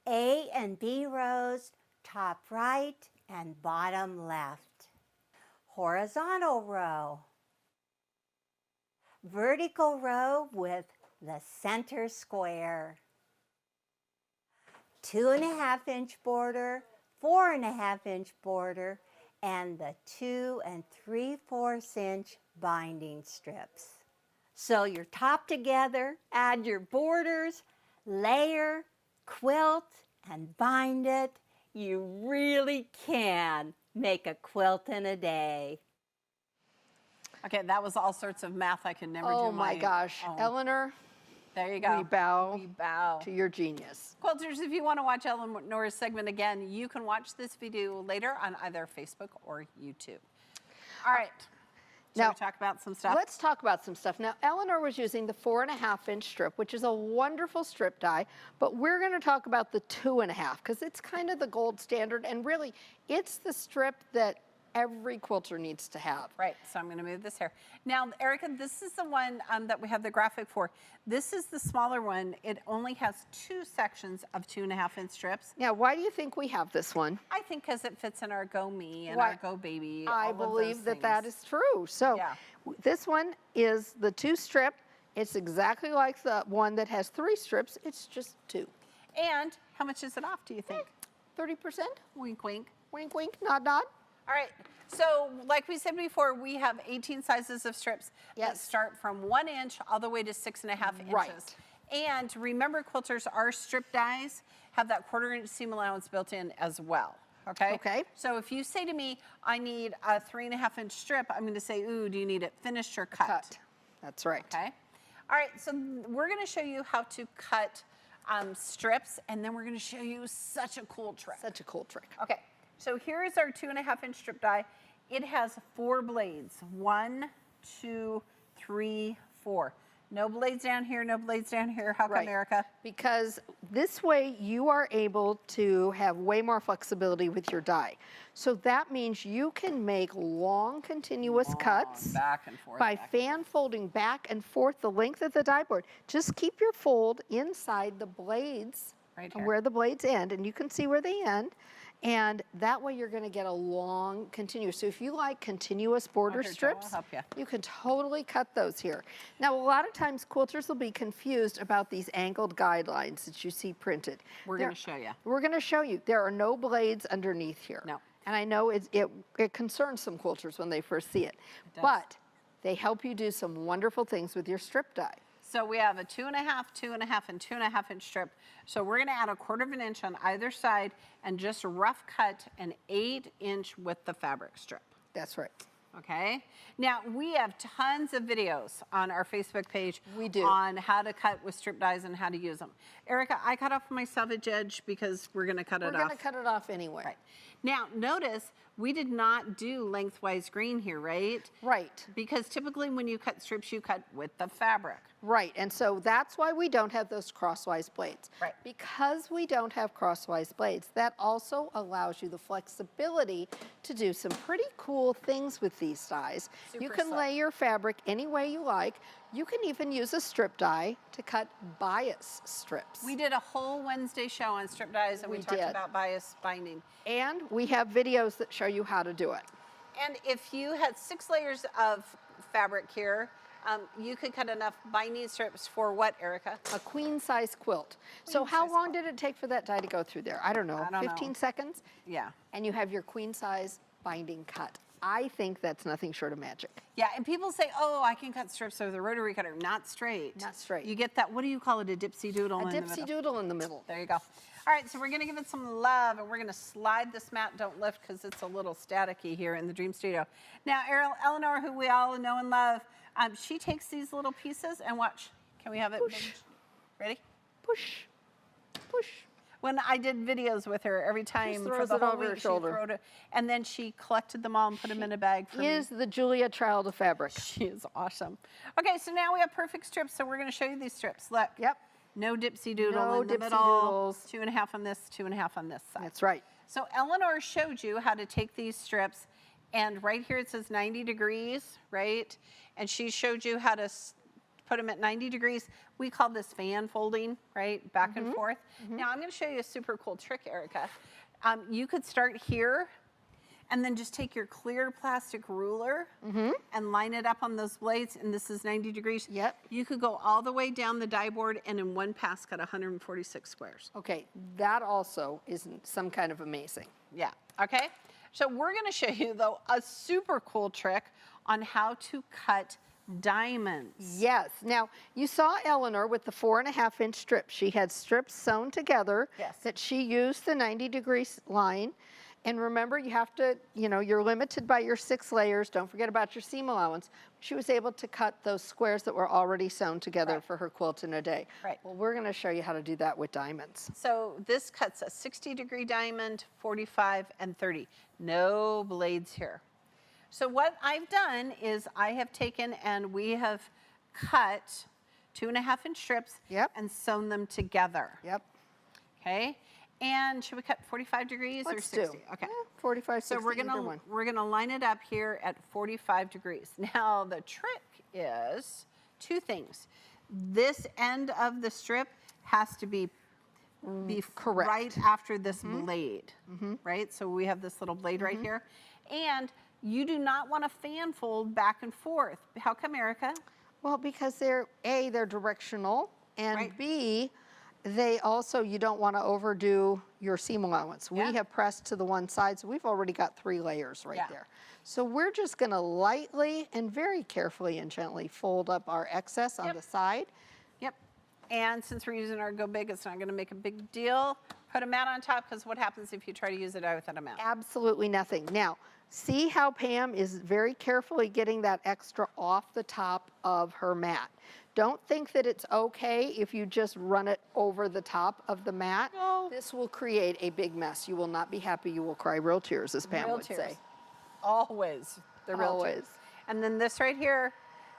Speaker 5: A and B rows, top right and bottom left. Horizontal row. Vertical row with the center square. 2.5-inch border, 4.5-inch border, and the 2 3/4-inch binding strips. Sew your top together, add your borders, layer, quilt, and bind it. You really can make a quilt in a day.
Speaker 1: Okay, that was all sorts of math I could never do.
Speaker 2: Oh my gosh,
Speaker 1: own.
Speaker 2: Eleanor,
Speaker 1: There you go.
Speaker 2: we bow
Speaker 1: We bow.
Speaker 2: to your genius.
Speaker 1: Quilters, if you want to watch Eleanor's segment again, you can watch this video later on either Facebook or YouTube. All right. Shall
Speaker 2: Now,
Speaker 1: we talk about some stuff?
Speaker 2: Let's talk about some stuff. Now, Eleanor was using the 4.5-inch strip, which is a wonderful strip die, but we're going to talk about the 2.5 because it's kind of the gold standard, and really, it's the strip that every quilter needs to have.
Speaker 1: Right, so I'm going to move this here. Now, Erica, this is the one that we have the graphic for. This is the smaller one. It only has 2 sections of 2.5-inch strips.
Speaker 2: Now, why do you think we have this one?
Speaker 1: I think because it fits in our Go Me and
Speaker 2: Why-
Speaker 1: our Go Baby.
Speaker 2: I
Speaker 1: all of those
Speaker 2: believe that that
Speaker 1: things.
Speaker 2: is true. So
Speaker 1: Yeah.
Speaker 2: this one is the 2 strip. It's exactly like the one that has 3 strips. It's just 2.
Speaker 1: And how much is it off, do you think?
Speaker 2: 30%?
Speaker 1: Wink, wink.
Speaker 2: Wink, wink, nod, nod.
Speaker 1: All right, so like we said before, we have 18 sizes of strips that
Speaker 2: Yes.
Speaker 1: start from 1 inch all the way to 6.5 inches.
Speaker 2: Right.
Speaker 1: And remember, quilters, our strip dies have that 1/4-inch seam allowance built in as well. Okay?
Speaker 2: Okay.
Speaker 1: So if you say to me, I need a 3.5-inch strip, I'm going to say, ooh, do you need it finished or cut?
Speaker 2: Cut. That's right.
Speaker 1: Okay. All right, so we're going to show you how to cut strips, and then we're going to show you such a cool trick.
Speaker 2: Such a cool trick.
Speaker 1: Okay, so here is our 2.5-inch strip die. It has 4 blades. 1, 2, 3, 4. No blades down here, no blades down here. How come,
Speaker 2: Right.
Speaker 1: Erica?
Speaker 2: Because this way you are able to have way more flexibility with your die. So that means you can make long continuous cuts
Speaker 1: Back and forth.
Speaker 2: by
Speaker 1: back.
Speaker 2: fan folding back and forth the length of the die board. Just keep your fold inside the blades
Speaker 1: Right
Speaker 2: and
Speaker 1: here.
Speaker 2: where the blades end, and you can see where they end. And that way you're going to get a long continuous. So if you like continuous border
Speaker 1: here, Joe, I'll
Speaker 2: strips,
Speaker 1: help ya.
Speaker 2: you can totally cut those here. Now, a lot of times quilters will be confused about these angled guidelines that you see printed.
Speaker 1: We're going to show you.
Speaker 2: We're going to show you. There are no blades underneath here.
Speaker 1: No.
Speaker 2: And I know it concerns some quilters when they first see it.
Speaker 1: does.
Speaker 2: But they help you do some wonderful things with your strip die.
Speaker 1: So we have a 2.5, 2.5, and 2.5-inch strip. So we're going to add a 1/4 inch on either side and just rough cut an 8-inch width of fabric strip.
Speaker 2: That's right.
Speaker 1: Okay. Now we have tons of videos on our Facebook page.
Speaker 2: We do.
Speaker 1: On how to cut with strip dies and how to use them. Erica, I cut off my selvage edge because we're going to cut
Speaker 2: We're
Speaker 1: it
Speaker 2: going
Speaker 1: off.
Speaker 2: to cut it off anyway.
Speaker 1: Right. Now notice we did not do lengthwise green here, right?
Speaker 2: Right.
Speaker 1: Because typically when you cut strips, you cut with the fabric.
Speaker 2: Right, and so that's why we don't have those crosswise blades.
Speaker 1: Right.
Speaker 2: Because we don't have crosswise blades, that also allows you the flexibility to do some pretty cool things with these dies. You
Speaker 1: Super
Speaker 2: can
Speaker 1: slick.
Speaker 2: lay your fabric any way you like. You can even use a strip die to cut bias strips.
Speaker 1: We did a whole Wednesday show on strip dies, and we talked
Speaker 2: did.
Speaker 1: about bias binding.
Speaker 2: And we have videos that show you how to do it.
Speaker 1: And if you had 6 layers of fabric here, you could cut enough binding strips for what, Erica?
Speaker 2: A queen size quilt. So how long did it take for that die to go through there? I don't know,
Speaker 1: I don't
Speaker 2: 15
Speaker 1: know.
Speaker 2: seconds?
Speaker 1: Yeah.
Speaker 2: And you have your queen size binding cut. I think that's nothing short of magic.
Speaker 1: Yeah, and people say, oh, I can cut strips with a rotary cutter. Not straight.
Speaker 2: Not straight.
Speaker 1: You get that, what do you call it, a dipsy doodle
Speaker 2: A
Speaker 1: in the
Speaker 2: dipsy
Speaker 1: middle?
Speaker 2: doodle in the middle.
Speaker 1: There you go. All right, so we're gonna give it some love, and we're gonna slide this mat. Don't lift, because it's a little staticky here in the Dream Studio. Now, Eleanor, who we all know and love, she takes these little pieces and watch. Can we have it?
Speaker 2: Push.
Speaker 1: Ready?
Speaker 2: Push, push.
Speaker 1: When I did videos with her, every time for
Speaker 2: throws
Speaker 1: the
Speaker 2: it
Speaker 1: whole
Speaker 2: over her
Speaker 1: week, she
Speaker 2: shoulder.
Speaker 1: throwed it, and then she collected them all and put them in a bag for me.
Speaker 2: Is the Julia child of fabric.
Speaker 1: She is awesome. Okay, so now we have perfect strips, so we're gonna show you these strips. Look.
Speaker 2: Yep,
Speaker 1: No dipsy doodle
Speaker 2: No
Speaker 1: in the
Speaker 2: dipsy
Speaker 1: middle.
Speaker 2: doodles.
Speaker 1: 2.5 on this, 2.5 on this side.
Speaker 2: that's right.
Speaker 1: So Eleanor showed you how to take these strips, and right here it says 90 degrees, right? And she showed you how to put them at 90 degrees. We call this fan folding, right? Back and forth. Now I'm gonna show you a super cool trick, Erica. You could start here and then just take your clear plastic ruler and line it up on those blades, and this is 90 degrees.
Speaker 2: Yep.
Speaker 1: You could go all the way down the die board and in one pass cut 146 squares.
Speaker 2: Okay, that also is some kind of amazing.
Speaker 1: Yeah, okay? So we're gonna show you, though, a super cool trick on how to cut diamonds.
Speaker 2: Yes, now you saw Eleanor with the 4.5-inch strips. She had strips sewn together
Speaker 1: Yes.
Speaker 2: that she used the 90-degree line. And remember, you have to, you're limited by your 6 layers. Don't forget about your seam allowance. She was able to cut those squares that were already sewn together
Speaker 1: Right.
Speaker 2: for her quilt in a day.
Speaker 1: Right.
Speaker 2: Well, we're going to show you how to do that with diamonds.
Speaker 1: So this cuts a 60-degree diamond, 45, and 30. No blades here. So what I've done is I have taken and we have cut 2.5-inch strips
Speaker 2: Yep.
Speaker 1: and sewn them together,
Speaker 2: Yep.
Speaker 1: okay? And should we cut 45 degrees or
Speaker 2: Let's
Speaker 1: 60?
Speaker 2: do.
Speaker 1: Okay.
Speaker 2: 45,
Speaker 1: So
Speaker 2: 60, either one.
Speaker 1: we're gonna line it up here at 45 degrees. Now the trick is 2 things. This end of the strip has to be
Speaker 2: correct.
Speaker 1: right after this blade, right? So we have this little blade right here. And you do not want to fan fold back and forth. How come, Erica?
Speaker 2: Well, because they're directional, and
Speaker 1: Right.
Speaker 2: B, they also, you don't want to overdo your seam allowance.
Speaker 1: Yeah.
Speaker 2: We have pressed to the one side, so we've already got 3 layers right
Speaker 1: Yeah.
Speaker 2: there. So we're just going to lightly and very carefully and gently fold up our excess on
Speaker 1: Yep.
Speaker 2: the side.
Speaker 1: Yep. And since we're using our Go Big, it's not going to make a big deal. Put a mat on top, because what happens if you try to use it without a mat?
Speaker 2: Absolutely nothing. Now, see how Pam is very carefully getting that extra off the top of her mat. Don't think that it's okay if you just run it over the top of the mat.
Speaker 1: No.
Speaker 2: This will create a big mess. You will not be happy. You will cry real tears, as Pam
Speaker 1: Real
Speaker 2: would
Speaker 1: tears.
Speaker 2: say.
Speaker 1: Always. The real
Speaker 2: Always.
Speaker 1: tears. And then this right here,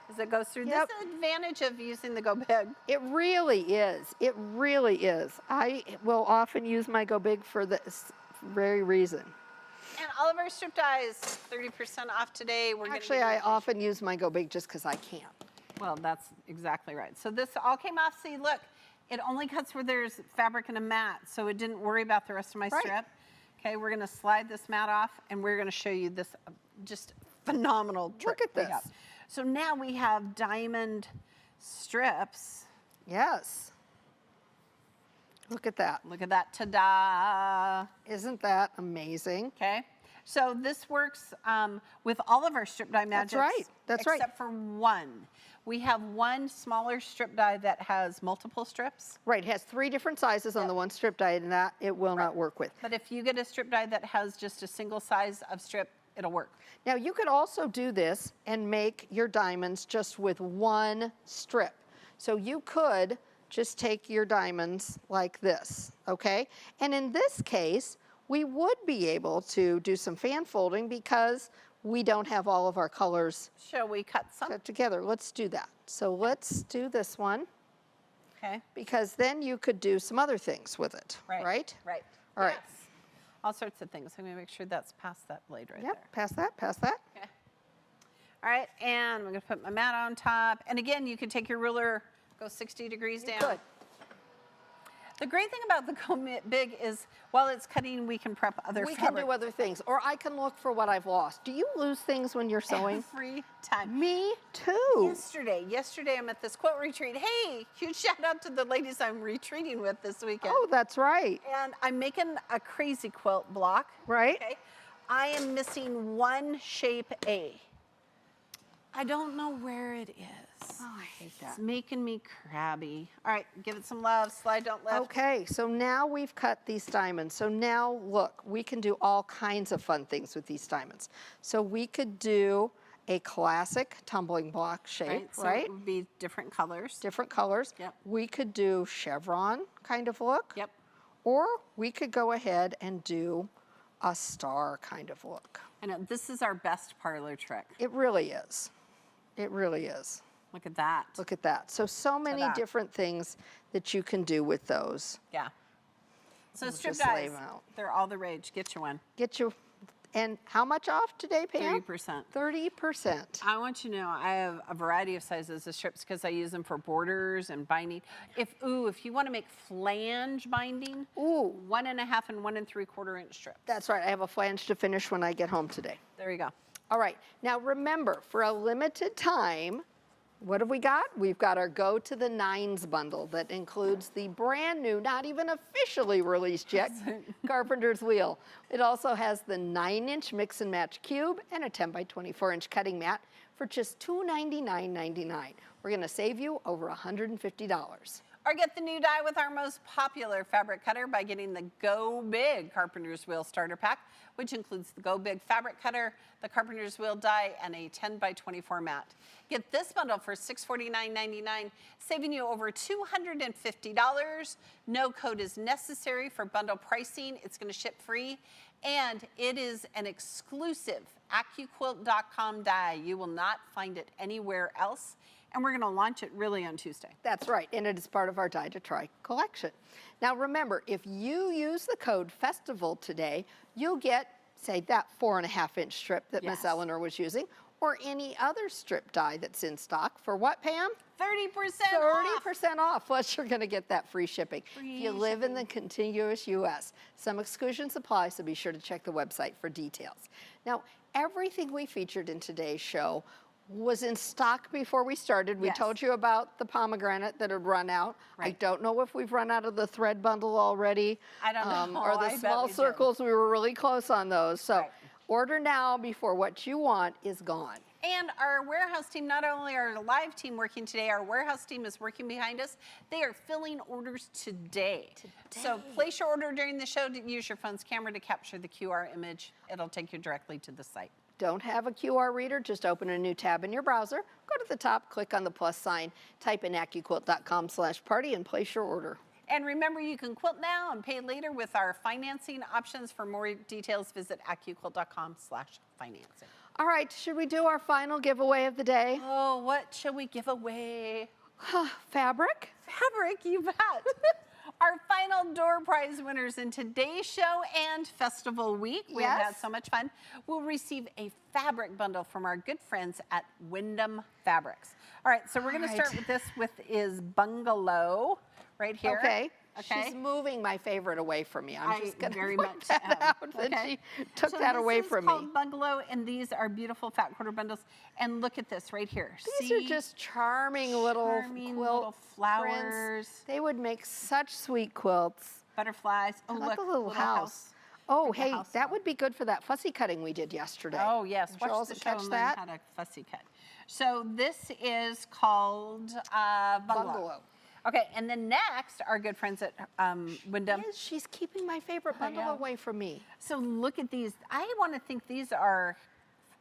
Speaker 1: as it goes through,
Speaker 2: Yep.
Speaker 1: this is the advantage of using the Go Big.
Speaker 2: It really is. It really is. I will often use my Go Big for this very reason.
Speaker 1: And all of our strip dies, 30% off today. We're gonna
Speaker 2: Actually,
Speaker 1: give you-
Speaker 2: I often use my Go Big just because I can.
Speaker 1: Well, that's exactly right. So this all came off. See, look, it only cuts where there's fabric and a mat, so it didn't worry about the rest of my
Speaker 2: Right.
Speaker 1: strip. Okay, we're gonna slide this mat off, and we're gonna show you this just phenomenal trick.
Speaker 2: Look at
Speaker 1: we
Speaker 2: this.
Speaker 1: have. So now we have diamond strips.
Speaker 2: Yes. Look at that.
Speaker 1: Look at that, ta-da.
Speaker 2: Isn't that amazing?
Speaker 1: Okay, so this works with all of our strip die magics.
Speaker 2: right, that's right.
Speaker 1: Except for one. We have one smaller strip die that has multiple strips.
Speaker 2: Right, it has 3 different sizes on
Speaker 1: Yep.
Speaker 2: the one strip die, and that it will not work with.
Speaker 1: But if you get a strip die that has just a single size of strip, it'll work.
Speaker 2: Now, you could also do this and make your diamonds just with one strip. So you could just take your diamonds like this, okay? And in this case, we would be able to do some fan folding because we don't have all of our colors
Speaker 1: Shall we cut some?
Speaker 2: cut together. Let's do that. So let's do this one
Speaker 1: Okay.
Speaker 2: because then you could do some other things with it, right?
Speaker 1: Right.
Speaker 2: All right.
Speaker 1: Yes. All sorts of things. I'm going to make sure that's past that blade right
Speaker 2: Yep,
Speaker 1: there.
Speaker 2: pass that, pass that.
Speaker 1: Okay. All right, and I'm going to put my mat on top. And again, you can take your ruler, go 60 degrees down.
Speaker 2: Good.
Speaker 1: The great thing about the Go Big is while it's cutting, we can prep other
Speaker 2: We
Speaker 1: fabric.
Speaker 2: can do other things, or I can look for what I've lost. Do you lose things when you're sewing?
Speaker 1: Every time.
Speaker 2: Me too.
Speaker 1: Yesterday I'm at this quilt retreat. Hey, huge shout out to the ladies I'm retreating with this weekend.
Speaker 2: Oh, that's right.
Speaker 1: And I'm making a crazy quilt block.
Speaker 2: Right.
Speaker 1: Okay. I am missing one shape A. I don't know where it is.
Speaker 2: Oh, I hate that.
Speaker 1: It's making me crabby. All right, give it some love. Slide, don't lift.
Speaker 2: Okay, so now we've cut these diamonds. So now look, we can do all kinds of fun things with these diamonds. So we could do a classic tumbling block shape,
Speaker 1: So
Speaker 2: right?
Speaker 1: it would be different colors.
Speaker 2: Different colors.
Speaker 1: Yep.
Speaker 2: We could do chevron kind of look.
Speaker 1: Yep.
Speaker 2: Or we could go ahead and do a star kind of look.
Speaker 1: I know this is our best parlor trick.
Speaker 2: It really is. It really is.
Speaker 1: Look at that.
Speaker 2: Look at that. So many
Speaker 1: Ta-da.
Speaker 2: different things that you can do with those.
Speaker 1: Yeah. So strip
Speaker 2: just lay
Speaker 1: dyes,
Speaker 2: 'em out.
Speaker 1: they're all the rage. Get you one.
Speaker 2: Get you, and how much off today, Pam?
Speaker 1: 30%.
Speaker 2: 30%.
Speaker 1: I want you to know I have a variety of sizes of strips because I use them for borders and binding. If you want to make flange binding,
Speaker 2: Ooh.
Speaker 1: 1.5 and 1 3/4 inch strips.
Speaker 2: That's right. I have a flange to finish when I get home today.
Speaker 1: There you go.
Speaker 2: All right. Now remember, for a limited time, what have we got? We've got our Go to the Nines bundle that includes the brand new, not even officially released yet, Carpenter's wheel. It also has the 9-inch mix and match cube and a 10 by 24-inch cutting mat for just $299.99. We're going to save you over $150.
Speaker 1: Or get the new die with our most popular fabric cutter by getting the Go Big Carpenter's Wheel Starter Pack, which includes the Go Big fabric cutter, the Carpenter's Wheel die, and a 10 by 24 mat. Get this bundle for $649.99, saving you over $250. No code is necessary for bundle pricing. It's going to ship free, and it is an exclusive AccuQuilt.com die. You will not find it anywhere else. And we're going to launch it really on Tuesday.
Speaker 2: That's right, and it is part of our Die to Try collection. Now remember, if you use the code FESTIVAL today, you'll get, say, that 4.5-inch strip that Miss
Speaker 1: Yes.
Speaker 2: Eleanor was using, or any other strip die that's in stock for what, Pam?
Speaker 1: 30% off.
Speaker 2: 30% off, plus you're going to get that free shipping.
Speaker 1: Free
Speaker 2: if you live in the contiguous U.S., some exclusions apply, so be sure to check the website for details. Now, everything we featured in today's show was in stock before we started. We
Speaker 1: Yes.
Speaker 2: told you about the pomegranate that had run out. I
Speaker 1: Right.
Speaker 2: don't know if we've run out of the thread bundle already.
Speaker 1: I don't know.
Speaker 2: Or
Speaker 1: I
Speaker 2: the
Speaker 1: bet
Speaker 2: small
Speaker 1: we do.
Speaker 2: circles, we were really close on those. So
Speaker 1: Right.
Speaker 2: order now before what you want is gone.
Speaker 1: And our warehouse team, not only our live team working today, our warehouse team is working behind us. They are filling orders today. So place your order during the show. Use your phone's camera to capture the QR image. It'll take you directly to the site.
Speaker 2: Don't have a QR reader? Just open a new tab in your browser, go to the top, click on the plus sign, type in AccuQuilt.com/party and place your order.
Speaker 1: And remember, you can quilt now and pay later with our financing options. For more details, visit AccuQuilt.com/financing.
Speaker 2: All right, should we do our final giveaway of the day?
Speaker 1: Oh, what shall we give away?
Speaker 2: Fabric?
Speaker 1: Fabric, you bet. Our final door prize winners in today's show and festival week, we have had
Speaker 2: Yes.
Speaker 1: so much fun, will receive a fabric bundle from our good friends at Wyndham Fabrics. All right, so we're going to
Speaker 2: All
Speaker 1: start
Speaker 2: right.
Speaker 1: with this is Bungalow right here.
Speaker 2: Okay.
Speaker 1: Okay.
Speaker 2: She's moving my favorite away from me. I'm just going to
Speaker 1: very
Speaker 2: point
Speaker 1: much
Speaker 2: that
Speaker 1: am.
Speaker 2: out that
Speaker 1: Okay.
Speaker 2: she took
Speaker 1: So
Speaker 2: that away
Speaker 1: this
Speaker 2: from
Speaker 1: is called
Speaker 2: me.
Speaker 1: Bungalow, and these are beautiful fat quarter bundles. And look at this right here.
Speaker 2: These
Speaker 1: See?
Speaker 2: are just charming little
Speaker 1: Charming
Speaker 2: quilt
Speaker 1: little flowers.
Speaker 2: prints. They would make such sweet quilts.
Speaker 1: Butterflies. Oh,
Speaker 2: I like
Speaker 1: look,
Speaker 2: the little house. Oh,
Speaker 1: Bring the
Speaker 2: hey,
Speaker 1: house
Speaker 2: that
Speaker 1: on.
Speaker 2: would be good for that fussy cutting we did yesterday.
Speaker 1: Oh, yes.
Speaker 2: Did you
Speaker 1: Watch
Speaker 2: also
Speaker 1: the show
Speaker 2: catch
Speaker 1: and learn
Speaker 2: that?
Speaker 1: how to fussy cut. So this is called Bungalow. Okay, and then next, our good friends at Wyndham.
Speaker 2: Yes, she's keeping my favorite bundle
Speaker 1: know.
Speaker 2: away from me.
Speaker 1: So look at these. I want to think these are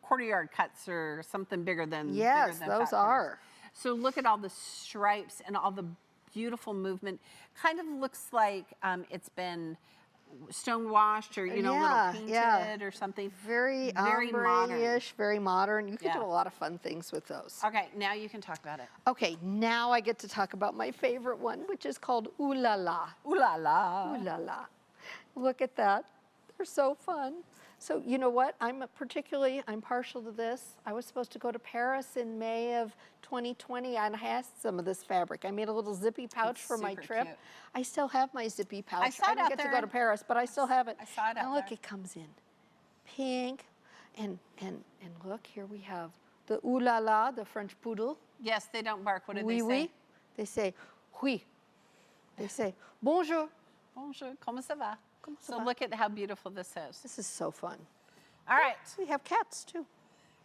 Speaker 1: quarter-yard cuts or something bigger than
Speaker 2: Yes,
Speaker 1: bigger than
Speaker 2: those
Speaker 1: fat quarters.
Speaker 2: are.
Speaker 1: So look at all the stripes and all the beautiful movement. Kind of looks like it's been stone washed or, you know,
Speaker 2: Yeah,
Speaker 1: little
Speaker 2: yeah.
Speaker 1: painted or something.
Speaker 2: Very
Speaker 1: Very modern.
Speaker 2: ombre-ish, very modern. You can
Speaker 1: Yeah.
Speaker 2: do a lot of fun things with those.
Speaker 1: Okay, now you can talk about it.
Speaker 2: Okay, now I get to talk about my favorite one, which is called Ooh La La.
Speaker 1: Ooh la la.
Speaker 2: Ooh la la. Look at that. They're so fun. So you know what? I'm partial to this. I was supposed to go to Paris in May of 2020 and I had some of this fabric. I made a little zippy pouch
Speaker 1: It's
Speaker 2: for my
Speaker 1: super
Speaker 2: trip.
Speaker 1: cute.
Speaker 2: I still have my zippy pouch.
Speaker 1: I saw it
Speaker 2: didn't
Speaker 1: out
Speaker 2: get to
Speaker 1: there.
Speaker 2: go to Paris, but I still have it.
Speaker 1: I saw it out
Speaker 2: And look,
Speaker 1: there.
Speaker 2: it comes in pink. And look, here we have the Ooh La La, the French poodle.
Speaker 1: Yes, they don't bark. What do
Speaker 2: Oui,
Speaker 1: they say?
Speaker 2: oui. They say, oui. They say, bonjour.
Speaker 1: Bonjour, comment ça va?
Speaker 2: Comment ça
Speaker 1: So
Speaker 2: va?
Speaker 1: look at how beautiful this is.
Speaker 2: This is so fun.
Speaker 1: All right,
Speaker 2: We have cats too.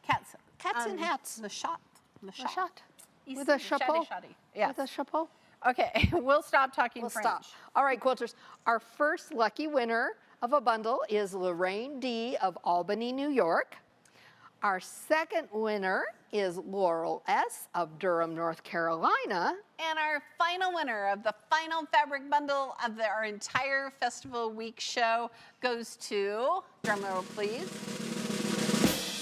Speaker 1: cats.
Speaker 2: Cats in hats.
Speaker 1: The shot. The
Speaker 2: A
Speaker 1: shot.
Speaker 2: shot.
Speaker 1: Ici,
Speaker 2: With a
Speaker 1: le
Speaker 2: chapeau.
Speaker 1: shoddy. Yes.
Speaker 2: With a chapeau.
Speaker 1: Okay, we'll stop talking
Speaker 2: We'll
Speaker 1: French.
Speaker 2: stop. All right, quilters. Our first lucky winner of a bundle is Lorraine D. of Albany, New York. Our second winner is Laurel S. of Durham, North Carolina.
Speaker 1: And our final winner of the final fabric bundle of our entire Festival Week show goes to, drumroll please,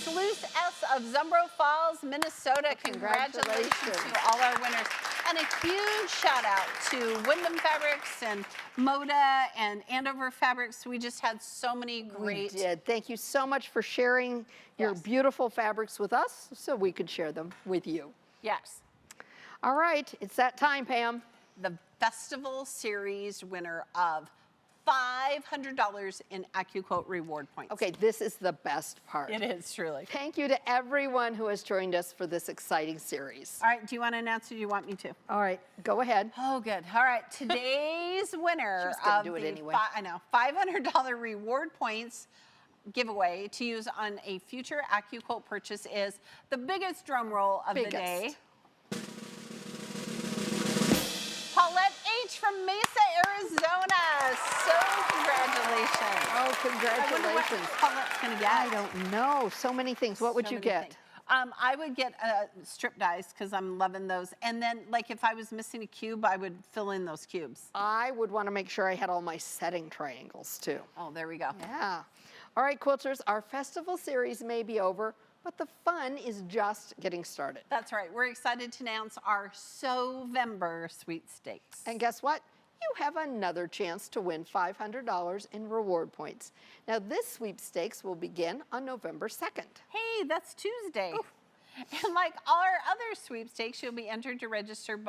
Speaker 1: Sleuth S of Zumbro Falls, Minnesota. Congratulations to all our winners. And a huge shout out to Wyndham Fabrics and Moda and Andover Fabrics. We just had so many great.
Speaker 2: We did. Thank you so much for sharing your
Speaker 1: Yes.
Speaker 2: beautiful fabrics with us so we could share them with you.
Speaker 1: Yes.
Speaker 2: All right, it's that time, Pam.
Speaker 1: The Festival Series winner of $500 in AccuQuilt reward points.
Speaker 2: Okay, this is the best part.
Speaker 1: It is truly.
Speaker 2: Thank you to everyone who has joined us for this exciting series.
Speaker 1: All right, do you want to announce or do you want me to?
Speaker 2: All right, go ahead.
Speaker 1: Oh, good. All right, today's winner
Speaker 2: She was gonna
Speaker 1: of
Speaker 2: do it
Speaker 1: the
Speaker 2: anyway.
Speaker 1: I know, $500 reward points giveaway to use on a future AccuQuilt purchase is the biggest drum roll of the day. Paulette H. from Mesa, Arizona. So congratulations.
Speaker 2: Oh,
Speaker 1: I wonder what
Speaker 2: congratulations.
Speaker 1: Paulette's going to get.
Speaker 2: I don't know. So many things. What would
Speaker 1: So
Speaker 2: you
Speaker 1: many
Speaker 2: get?
Speaker 1: things. I would get strip dies because I'm loving those. And then, like, if I was missing a cube, I would fill in those cubes.
Speaker 2: I would want to make sure I had all my setting triangles too.
Speaker 1: Oh, there we go.
Speaker 2: Yeah. All right, quilters, our festival series may be over, but the fun is just getting started.
Speaker 1: That's right. We're excited to announce our Sew-Vember sweepstakes.
Speaker 2: And guess what? You have another chance to win $500 in reward points. Now, this sweepstakes will begin on November 2nd.
Speaker 1: Hey, that's Tuesday. And like all our other sweepstakes, you'll be entered to register.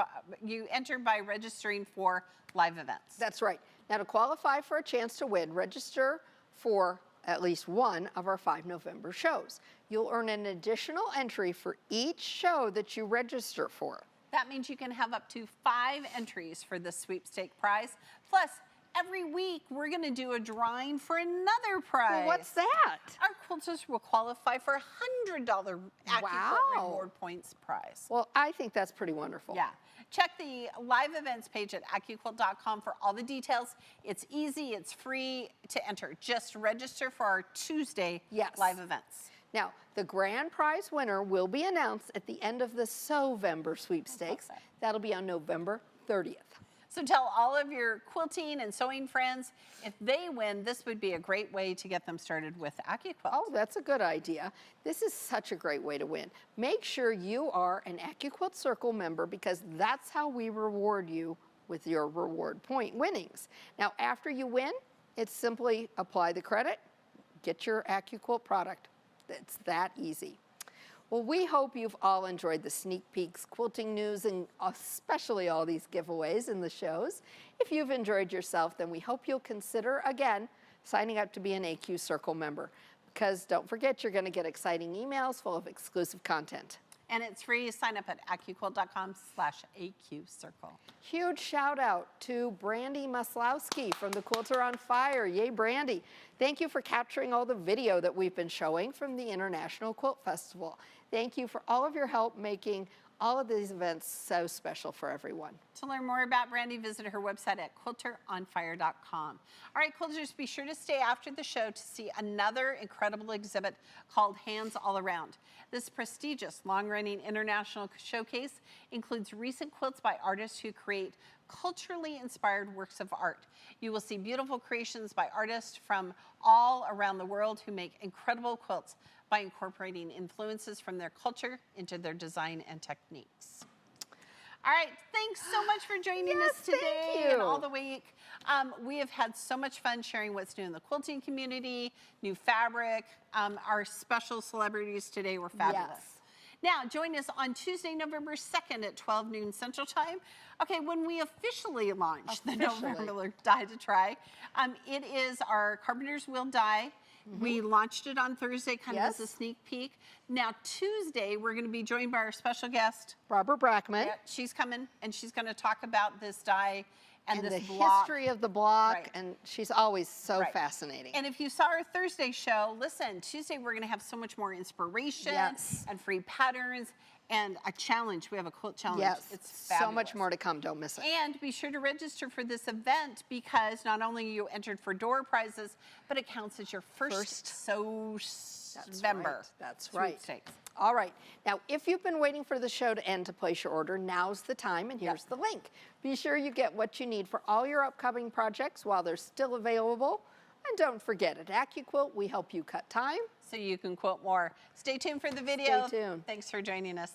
Speaker 1: You enter by registering for live events.
Speaker 2: That's right. Now, to qualify for a chance to win, register for at least one of our 5 November shows. You'll earn an additional entry for each show that you register for.
Speaker 1: That means you can have up to 5 entries for the sweepstake prize. Plus, every week we're going to do a drawing for another prize.
Speaker 2: Well, what's that?
Speaker 1: Our quilters will qualify for a $100 AccuQuilt
Speaker 2: Wow.
Speaker 1: reward points prize.
Speaker 2: Well, I think that's pretty wonderful.
Speaker 1: Yeah. Check the live events page at AccuQuilt.com for all the details. It's easy, it's free to enter. Just register for our Tuesday live events.
Speaker 2: Now, the grand prize winner will be announced at the end of the Sew-Vember sweepstakes.
Speaker 1: Okay.
Speaker 2: That'll be on November 30th.
Speaker 1: So tell all of your quilting and sewing friends, if they win, this would be a great way to get them started with AccuQuilt.
Speaker 2: Oh, that's a good idea. This is such a great way to win. Make sure you are an AccuQuilt Circle member because that's how we reward you with your reward point winnings. Now, after you win, it's simply apply the credit, get your AccuQuilt product. It's that easy. Well, we hope you've all enjoyed the sneak peeks, quilting news, and especially all these giveaways in the shows. If you've enjoyed yourself, then we hope you'll consider, again, signing up to be an AQ Circle member. Because don't forget, you're going to get exciting emails full of exclusive content.
Speaker 1: And it's free. Sign up at AccuQuilt.com/AQCircle.
Speaker 2: Huge shout out to Brandy Maslowski from the Quilter on Fire. Yay, Brandy. Thank you for capturing all the video that we've been showing from the International Quilt Festival. Thank you for all of your help making all of these events so special for everyone.
Speaker 1: To learn more about Brandy, visit her website at quilteronfire.com. All right, quilters, be sure to stay after the show to see another incredible exhibit called Hands All Around. This prestigious, long-running international showcase includes recent quilts by artists who create culturally inspired works of art. You will see beautiful creations by artists from all around the world who make incredible quilts by incorporating influences from their culture into their design and techniques. All right, thanks so much for joining us today
Speaker 2: thank you.
Speaker 1: and all the week. We have had so much fun sharing what's new in the quilting community, new fabric. Our special celebrities today were fabulous.
Speaker 2: Yes.
Speaker 1: Now, join us on Tuesday, November 2nd at 12 noon Central Time. Okay, when we officially launch the November Die to Try, it is our Carpenter's Wheel die. We launched it on Thursday, kind of as a sneak peek. Now, Tuesday, we're going to be joined by our special guest,
Speaker 2: Barbara Brackman.
Speaker 1: Yeah, she's coming, and she's going to talk about this die and this
Speaker 2: the
Speaker 1: block.
Speaker 2: history of the block,
Speaker 1: Right.
Speaker 2: and she's always so
Speaker 1: Right.
Speaker 2: fascinating.
Speaker 1: And if you saw our Thursday show, listen, Tuesday we're going to have so much more inspiration
Speaker 2: Yes.
Speaker 1: and free patterns and a challenge. We have a quilt challenge.
Speaker 2: Yes,
Speaker 1: It's fabulous.
Speaker 2: so much more to come. Don't miss it.
Speaker 1: And be sure to register for this event because not only are you entered for door prizes, but it counts as your first Sew-Member.
Speaker 2: That's right.
Speaker 1: sweepstakes.
Speaker 2: All right. Now, if you've been waiting for the show to end to place your order, now's the time, and here's the link. Be sure you get what you need for all your upcoming projects while they're still available. And don't forget, at AccuQuilt, we help you cut time.
Speaker 1: So you can quilt more. Stay tuned for the video.
Speaker 2: Stay tuned.
Speaker 1: Thanks for joining us.